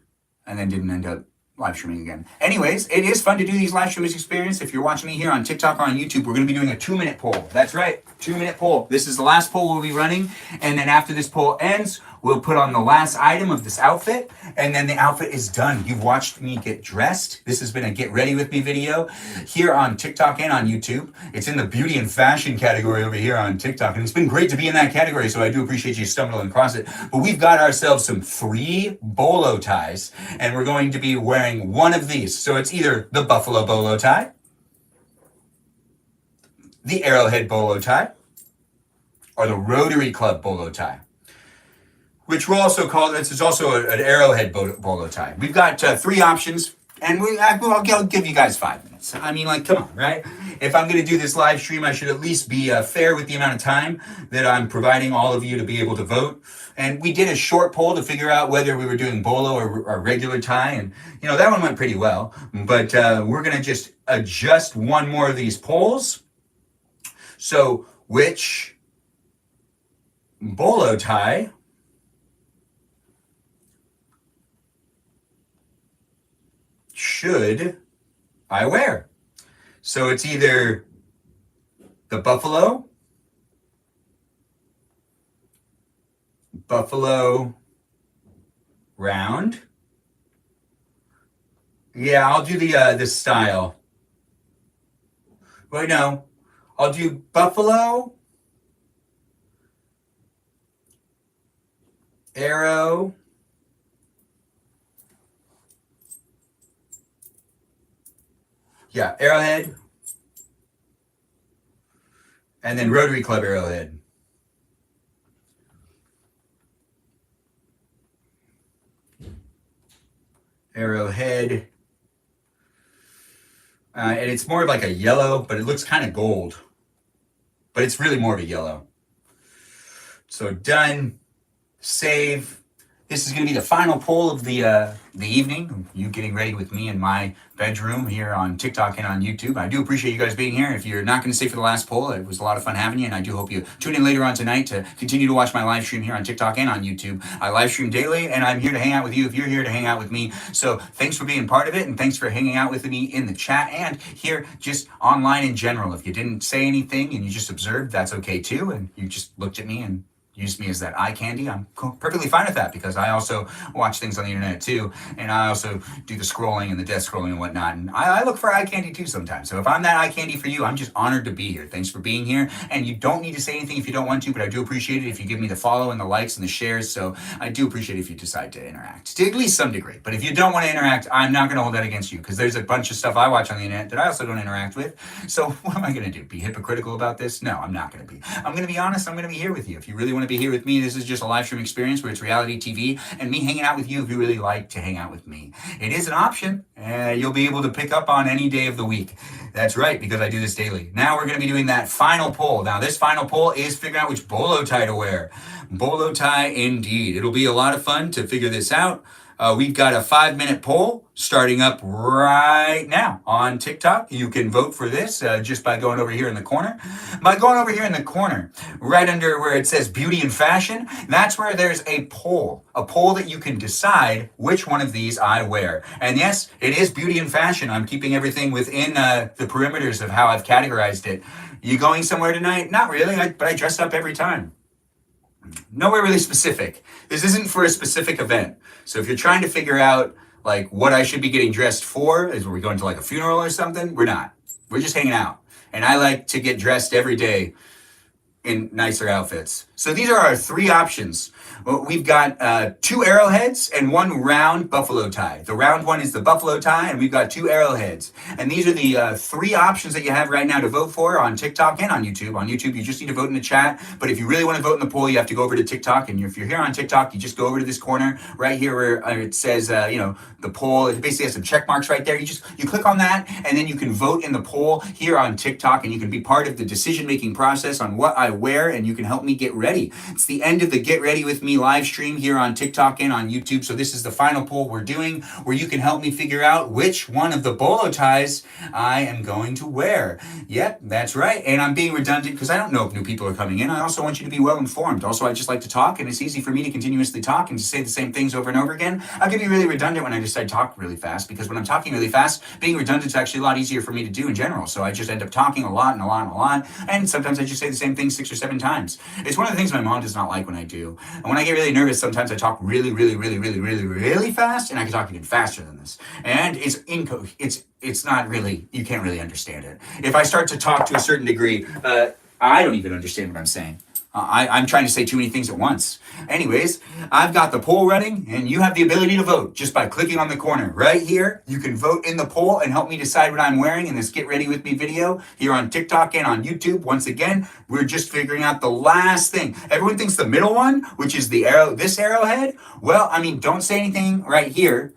A: and then didn't end up live streaming again. Anyways, it is fun to do these live streaming experience. If you're watching me here on TikTok or on YouTube, we're going to be doing a 2-minute poll. That's right, 2-minute poll. This is the last poll we'll be running, and then after this poll ends, we'll put on the last item of this outfit, and then the outfit is done. You've watched me get dressed. This has been a get ready with me video here on TikTok and on YouTube. It's in the beauty and fashion category over here on TikTok, and it's been great to be in that category, so I do appreciate you stumbling across it. But we've got ourselves some 3 bolo ties, and we're going to be wearing one of these. So it's either the Buffalo bolo tie, the Arrowhead bolo tie, or the Rotary Club bolo tie, which we'll also call, this is also an Arrowhead bolo tie. We've got 3 options, and I'll give you guys 5 minutes. I mean, like, come on, right? If I'm going to do this live stream, I should at least be fair with the amount of time that I'm providing all of you to be able to vote. And we did a short poll to figure out whether we were doing bolo or regular tie, and, you know, that one went pretty well. But we're going to just adjust one more of these polls. So, which bolo tie should I wear? So it's either the Buffalo round. Yeah, I'll do the style. Wait, no. I'll do Buffalo, Arrow, yeah, Arrowhead, and then Rotary Club Arrowhead. arrowhead. And it's more of like a yellow, but it looks kind of gold. But it's really more of a yellow. So done. Save. This is going to be the final poll of the evening. You getting ready with me in my bedroom here on TikTok and on YouTube. I do appreciate you guys being here. If you're not going to stay for the last poll, it was a lot of fun having you, and I do hope you tune in later on tonight to continue to watch my live stream here on TikTok and on YouTube. I live stream daily, and I'm here to hang out with you if you're here to hang out with me. So thanks for being part of it, and thanks for hanging out with me in the chat and here just online in general. If you didn't say anything and you just observed, that's okay too, and you just looked at me and used me as that eye candy. I'm perfectly fine with that because I also watch things on the internet too, and I also do the scrolling and the death scrolling and whatnot, and I look for eye candy too sometimes. So if I'm that eye candy for you, I'm just honored to be here. Thanks for being here, and you don't need to say anything if you don't want to, but I do appreciate it if you give me the follow and the likes and the shares, so I do appreciate it if you decide to interact to at least some degree. But if you don't want to interact, I'm not going to hold that against you because there's a bunch of stuff I watch on the internet that I also don't interact with. So what am I going to do? Be hypocritical about this? No, I'm not going to be. I'm going to be honest. I'm going to be here with you. If you really want to be here with me, this is just a live stream experience where it's reality TV and me hanging out with you if you really like to hang out with me. It is an option. You'll be able to pick up on any day of the week. That's right, because I do this daily. Now we're going to be doing that final poll. Now this final poll is figuring out which bolo tie to wear. Bolo tie indeed. It'll be a lot of fun to figure this out. We've got a 5-minute poll starting up right now on TikTok. You can vote for this just by going over here in the corner. By going over here in the corner, right under where it says beauty and fashion, that's where there's a poll that you can decide which one of these I wear. And yes, it is beauty and fashion. I'm keeping everything within the perimeters of how I've categorized it. You going somewhere tonight? Not really, but I dress up every time. Nowhere really specific. This isn't for a specific event. So if you're trying to figure out like what I should be getting dressed for, is we going to like a funeral or something? We're not. We're just hanging out. And I like to get dressed every day in nicer outfits. So these are our 3 options. We've got 2 arrowheads and 1 round buffalo tie. The round one is the buffalo tie, and we've got 2 arrowheads. And these are the 3 options that you have right now to vote for on TikTok and on YouTube. On YouTube, you just need to vote in the chat. But if you really want to vote in the poll, you have to go over to TikTok. And if you're here on TikTok, you just go over to this corner right here where it says, the poll. It basically has some check marks right there. You click on that, and then you can vote in the poll here on TikTok, and you can be part of the decision-making process on what I wear, and you can help me get ready. It's the end of the Get Ready With Me live stream here on TikTok and on YouTube. So this is the final poll we're doing where you can help me figure out which one of the bolo ties I am going to wear. Yep, that's right. And I'm being redundant because I don't know if new people are coming in. I also want you to be well informed. Also, I just like to talk, and it's easy for me to continuously talk and to say the same things over and over again. I can be really redundant when I decide to talk really fast, because when I'm talking really fast, being redundant is actually a lot easier for me to do in general. So I just end up talking a lot and a lot and a lot. And sometimes I just say the same thing 6 or 7 times. It's one of the things my mom does not like when I do. And when I get really nervous, sometimes I talk really, really, really, really, really, really fast, and I can talk even faster than this. And it's not really, you can't really understand it. If I start to talk to a certain degree, I don't even understand what I'm saying. I'm trying to say too many things at once. Anyways, I've got the poll running, and you have the ability to vote just by clicking on the corner right here. You can vote in the poll and help me decide what I'm wearing in this Get Ready With Me video here on TikTok and on YouTube. Once again, we're just figuring out the last thing. Everyone thinks the middle one, which is this arrowhead. Well, I mean, don't say anything right here.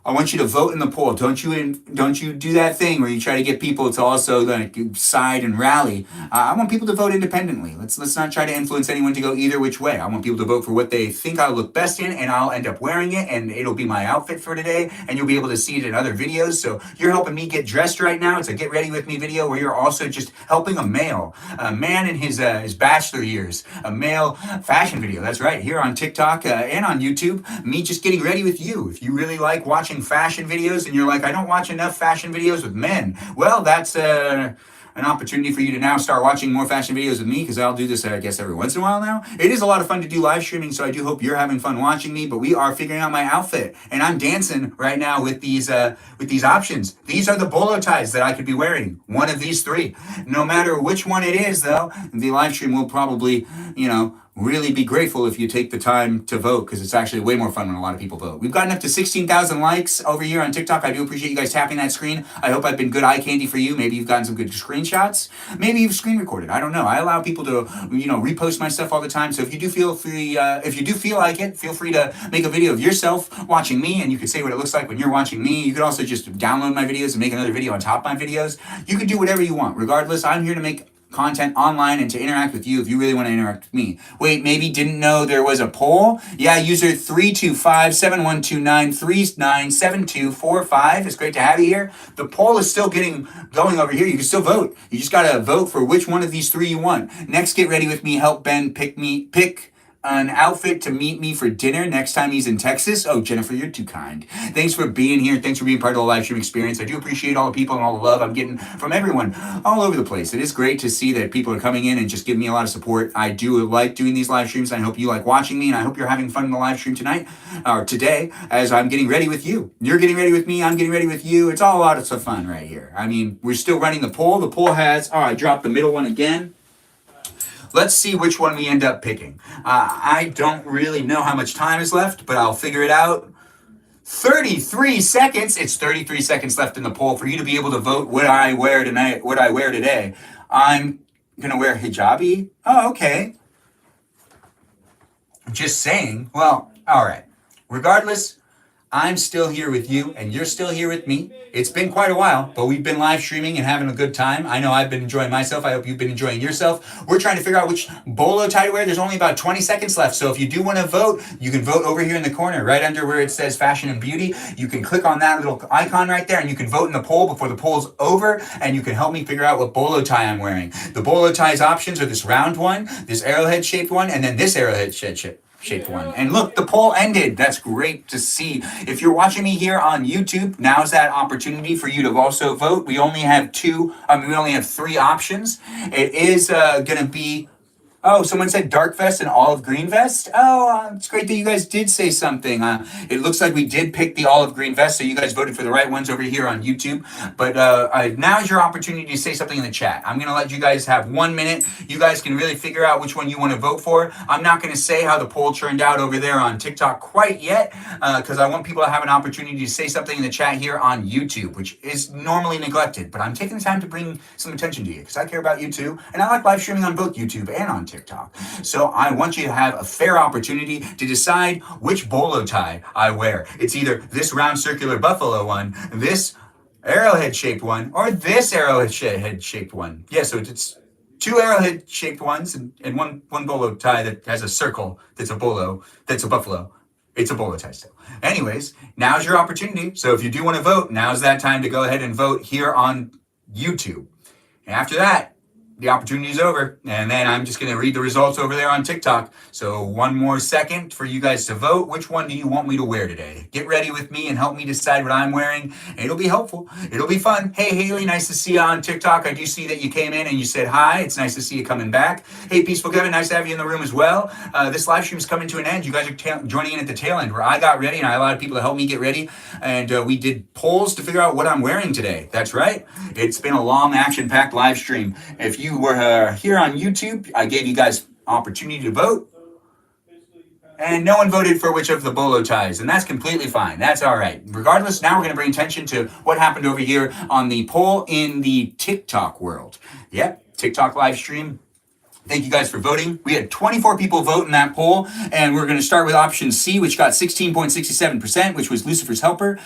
A: I want you to vote in the poll. Don't you do that thing where you try to get people to also like side and rally. I want people to vote independently. Let's not try to influence anyone to go either which way. I want people to vote for what they think I'll look best in, and I'll end up wearing it, and it'll be my outfit for today, and you'll be able to see it in other videos. So you're helping me get dressed right now. It's a Get Ready With Me video where you're also just helping a man in his bachelor years, a male fashion video. That's right, here on TikTok and on YouTube, me just getting ready with you. If you really like watching fashion videos and you're like, I don't watch enough fashion videos with men, well, that's an opportunity for you to now start watching more fashion videos with me, because I'll do this, I guess, every once in a while now. It is a lot of fun to do live streaming, so I do hope you're having fun watching me, but we are figuring out my outfit, and I'm dancing right now with these options. These are the bolo ties that I could be wearing, one of these 3. No matter which one it is, though, the live stream will probably, really be grateful if you take the time to vote, because it's actually way more fun when a lot of people vote. We've gotten up to 16,000 likes over here on TikTok. I do appreciate you guys tapping that screen. I hope I've been good eye candy for you. Maybe you've gotten some good screenshots. Maybe you've screen recorded. I don't know. I allow people to, repost my stuff all the time. So if you do feel free, if you do feel like it, feel free to make a video of yourself watching me, and you can say what it looks like when you're watching me. You could also just download my videos and make another video on top of my videos. You can do whatever you want. Regardless, I'm here to make content online and to interact with you if you really want to interact with me. Wait, maybe didn't know there was a poll? Yeah, user 325-7129-397245. It's great to have you here. The poll is still going over here. You can still vote. You just got to vote for which one of these three you want. Next, get ready with me. Help Ben pick an outfit to meet me for dinner next time he's in Texas. Oh, Jennifer, you're too kind. Thanks for being here. Thanks for being part of the live stream experience. I do appreciate all the people and all the love I'm getting from everyone all over the place. It is great to see that people are coming in and just giving me a lot of support. I do like doing these live streams. I hope you like watching me, and I hope you're having fun in the live stream tonight or today as I'm getting ready with you. You're getting ready with me. I'm getting ready with you. It's all a lot of fun right here. I mean, we're still running the poll. The poll has, I dropped the middle one again. Let's see which one we end up picking. I don't really know how much time is left, but I'll figure it out. 33 seconds. It's 33 seconds left in the poll for you to be able to vote what I wear tonight, what I wear today. I'm going to wear hijabi. Oh, okay. Just saying. Well, all right. Regardless, I'm still here with you, and you're still here with me. It's been quite a while, but we've been live streaming and having a good time. I know I've been enjoying myself. I hope you've been enjoying yourself. We're trying to figure out which bolo tie to wear. There's only about 20 seconds left, so if you do want to vote, you can vote over here in the corner, right under where it says Fashion and Beauty. You can click on that little icon right there, and you can vote in the poll before the poll's over, and you can help me figure out what bolo tie I'm wearing. The bolo tie's options are this round one, this arrowhead-shaped one, and then this arrowhead-shaped one. And look, the poll ended. That's great to see. If you're watching me here on YouTube, now's that opportunity for you to also vote. We only have three options. It is going to be, oh, someone said dark vest and olive green vest. Oh, it's great that you guys did say something. It looks like we did pick the olive green vest, so you guys voted for the right ones over here on YouTube. But now's your opportunity to say something in the chat. I'm going to let you guys have 1 minute. You guys can really figure out which one you want to vote for. I'm not going to say how the poll turned out over there on TikTok quite yet, because I want people to have an opportunity to say something in the chat here on YouTube, which is normally neglected. But I'm taking the time to bring some attention to you, because I care about you too, and I like live streaming on both YouTube and on TikTok. So I want you to have a fair opportunity to decide which bolo tie I wear. It's either this round circular buffalo one, this arrowhead-shaped one, or this arrowhead-shaped one. Yeah, so it's two arrowhead-shaped ones and one bolo tie that has a circle that's a buffalo. It's a bolo tie still. Anyways, now's your opportunity. So if you do want to vote, now's that time to go ahead and vote here on YouTube. And after that, the opportunity is over, and then I'm just going to read the results over there on TikTok. So 1 more second for you guys to vote. Which one do you want me to wear today? Get ready with me and help me decide what I'm wearing. It'll be helpful. It'll be fun. Hey, Haley, nice to see you on TikTok. I do see that you came in and you said hi. It's nice to see you coming back. Hey, Peaceful Kevin, nice to have you in the room as well. This live stream is coming to an end. You guys are joining in at the tail end where I got ready, and I allowed people to help me get ready. And we did polls to figure out what I'm wearing today. That's right. It's been a long, action-packed live stream. If you were here on YouTube, I gave you guys opportunity to vote, and no one voted for which of the bolo ties, and that's completely fine. That's all right. Regardless, now we're going to bring attention to what happened over here on the poll in the TikTok world. Yep, TikTok live stream. Thank you guys for voting. We had 24 people vote in that poll, and we're going to start with option C, which got 16.67%, which was Lucifer's Helper.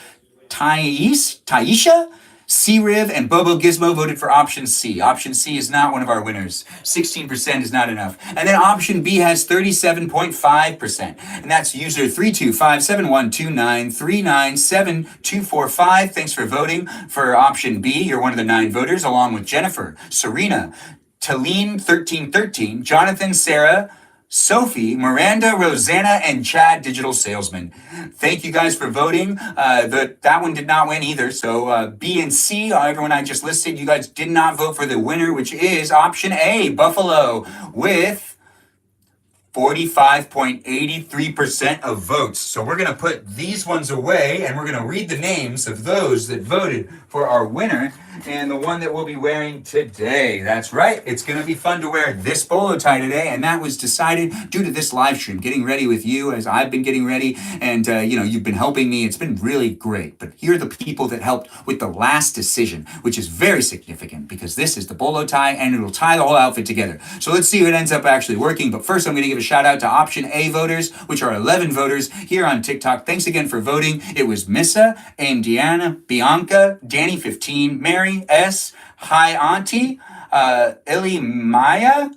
A: Taisha, C-Riv, and Bobo Gizmo voted for option C. Option C is not one of our winners. 16% is not enough. And then option B has 37.5%. And that's user 325-7129-397245. Thanks for voting for option B. You're one of the 9 voters, along with Jennifer, Serena, Talene1313, Jonathan, Sarah, Sophie, Miranda, Rosanna, and Chad, Digital Salesman. Thank you guys for voting. That one did not win either. So B and C, everyone I just listed, you guys did not vote for the winner, which is option A, Buffalo, with 45.83% of votes. So we're going to put these ones away, and we're going to read the names of those that voted for our winner. and the one that we'll be wearing today. That's right. It's going to be fun to wear this bolo tie today, and that was decided due to this live stream, getting ready with you as I've been getting ready, and you've been helping me. It's been really great. But here are the people that helped with the last decision, which is very significant because this is the bolo tie, and it'll tie the whole outfit together. So let's see if it ends up actually working. But first, I'm going to give a shout out to Option A voters, which are 11 voters here on TikTok. Thanks again for voting. It was Missa, Aim Deanna, Bianca, Danny 15, Mary S, Hi Auntie, Illy Maya,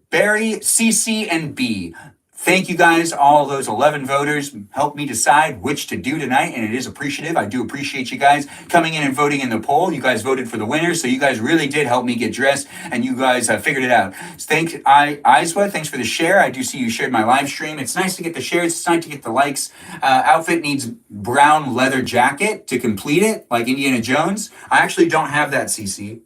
A: Barry, CC, and B. Thank you guys, all those 11 voters helped me decide which to do tonight, and it is appreciative. I do appreciate you guys coming in and voting in the poll. You guys voted for the winner, so you guys really did help me get dressed, and you guys figured it out. Thanks, Iswa, thanks for the share. I do see you shared my live stream. It's nice to get the shares. It's nice to get the likes. Outfit needs brown leather jacket to complete it, like Indiana Jones. I actually don't have that, CC.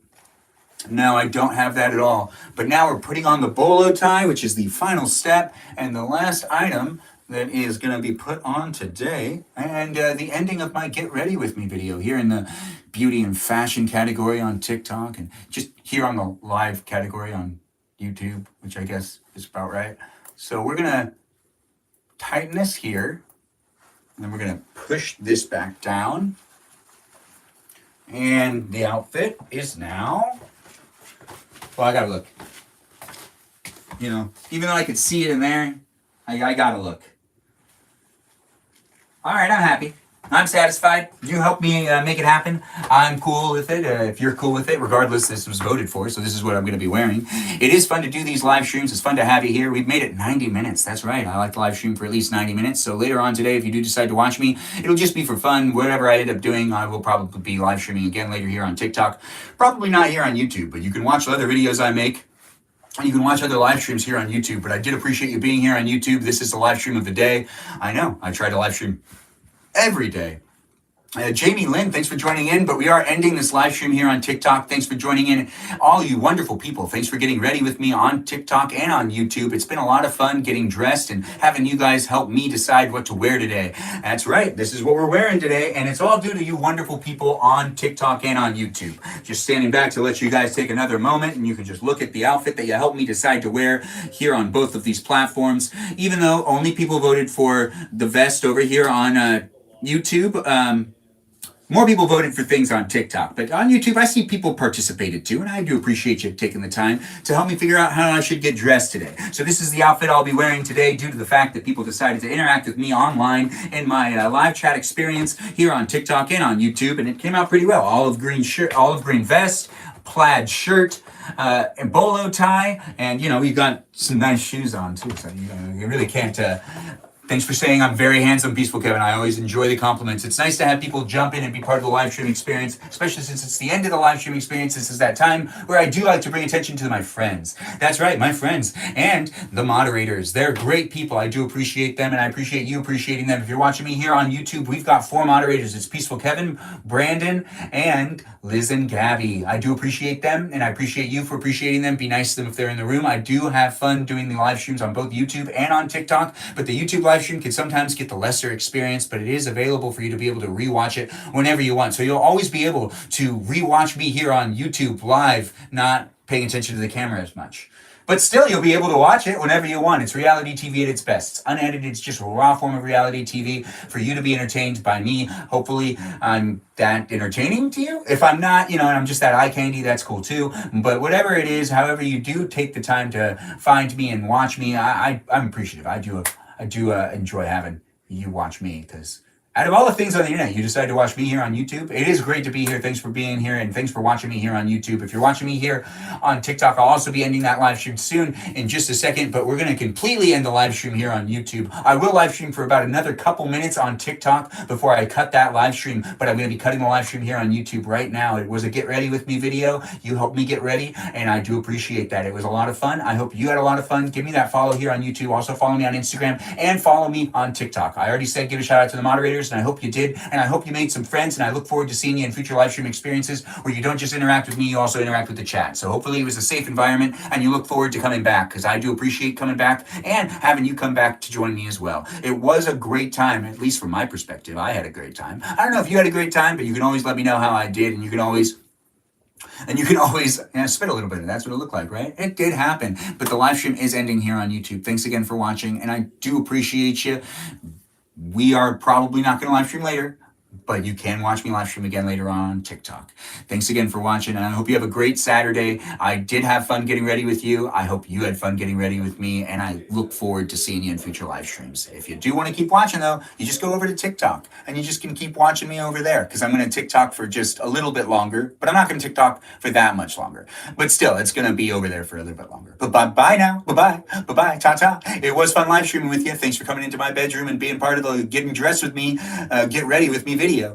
A: No, I don't have that at all. But now we're putting on the bolo tie, which is the final step and the last item that is going to be put on today. And the ending of my Get Ready With Me video here in the beauty and fashion category on TikTok, and just here on the live category on YouTube, which I guess is about right. So we're going to tighten this here, and then we're going to push this back down. And the outfit is now... Well, I gotta look. Even though I could see it in there, I gotta look. All right, I'm happy. I'm satisfied. You helped me make it happen. I'm cool with it. If you're cool with it, regardless, this was voted for, so this is what I'm going to be wearing. It is fun to do these live streams. It's fun to have you here. We've made it 90 minutes. That's right. I like to live stream for at least 90 minutes. So later on today, if you do decide to watch me, it'll just be for fun. Whatever I end up doing, I will probably be live streaming again later here on TikTok. Probably not here on YouTube, but you can watch the other videos I make. And you can watch other live streams here on YouTube. But I did appreciate you being here on YouTube. This is the live stream of the day. I know. I try to live stream every day. Jamie Lynn, thanks for joining in, but we are ending this live stream here on TikTok. Thanks for joining in. All you wonderful people, thanks for getting ready with me on TikTok and on YouTube. It's been a lot of fun getting dressed and having you guys help me decide what to wear today. That's right, this is what we're wearing today, and it's all due to you wonderful people on TikTok and on YouTube. Just standing back to let you guys take another moment, and you can just look at the outfit that you helped me decide to wear here on both of these platforms. Even though only people voted for the vest over here on YouTube, more people voted for things on TikTok, but on YouTube, I see people participated too, and I do appreciate you taking the time to help me figure out how I should get dressed today. So this is the outfit I'll be wearing today due to the fact that people decided to interact with me online in my live chat experience here on TikTok and on YouTube, and it came out pretty well. Olive green shirt, olive green vest, plaid shirt, and bolo tie, and you got some nice shoes on too, so you really can't... Thanks for saying I'm very handsome, Peaceful Kevin. I always enjoy the compliments. It's nice to have people jump in and be part of the live stream experience, especially since it's the end of the live stream experience. This is that time where I do like to bring attention to my friends. That's right, my friends and the moderators. They're great people. I do appreciate them, and I appreciate you appreciating them. If you're watching me here on YouTube, we've got 4 moderators. It's Peaceful Kevin, Brandon, and Liz and Gabby. I do appreciate them, and I appreciate you for appreciating them. Be nice to them if they're in the room. I do have fun doing the live streams on both YouTube and on TikTok, but the YouTube live stream can sometimes get the lesser experience, but it is available for you to be able to rewatch it whenever you want. So you'll always be able to rewatch me here on YouTube live, not paying attention to the camera as much. But still, you'll be able to watch it whenever you want. It's reality TV at its best. It's unedited. It's just a raw form of reality TV for you to be entertained by me. Hopefully, I'm that entertaining to you. If I'm not, and I'm just that eye candy, that's cool too. But whatever it is, however you do take the time to find me and watch me, I'm appreciative. I do enjoy having you watch me, because out of all the things on the internet, you decided to watch me here on YouTube. It is great to be here. Thanks for being here, and thanks for watching me here on YouTube. If you're watching me here on TikTok, I'll also be ending that live stream soon in just a second, but we're going to completely end the live stream here on YouTube. I will live stream for about another couple minutes on TikTok before I cut that live stream, but I'm going to be cutting the live stream here on YouTube right now. It was a Get Ready With Me video. You helped me get ready, and I do appreciate that. It was a lot of fun. I hope you had a lot of fun. Give me that follow here on YouTube. Also follow me on Instagram and follow me on TikTok. I already said give a shout out to the moderators, and I hope you did, and I hope you made some friends, and I look forward to seeing you in future live stream experiences where you don't just interact with me, you also interact with the chat. So hopefully it was a safe environment, and you look forward to coming back, because I do appreciate coming back and having you come back to join me as well. It was a great time, at least from my perspective. I had a great time. I don't know if you had a great time, but you can always let me know how I did, and you can always And you can always spit a little bit, and that's what it looked like, right? It did happen. But the live stream is ending here on YouTube. Thanks again for watching, and I do appreciate you. We are probably not going to live stream later, but you can watch me live stream again later on TikTok. Thanks again for watching, and I hope you have a great Saturday. I did have fun getting ready with you. I hope you had fun getting ready with me, and I look forward to seeing you in future live streams. If you do want to keep watching, though, you just go over to TikTok, and you just can keep watching me over there, because I'm going to TikTok for just a little bit longer, but I'm not going to TikTok for that much longer. But still, it's going to be over there for a little bit longer. But bye-bye now. Bye-bye. Bye-bye. Ta-ta. It was fun live streaming with you. Thanks for coming into my bedroom and being part of the getting dressed with me, get ready with me video.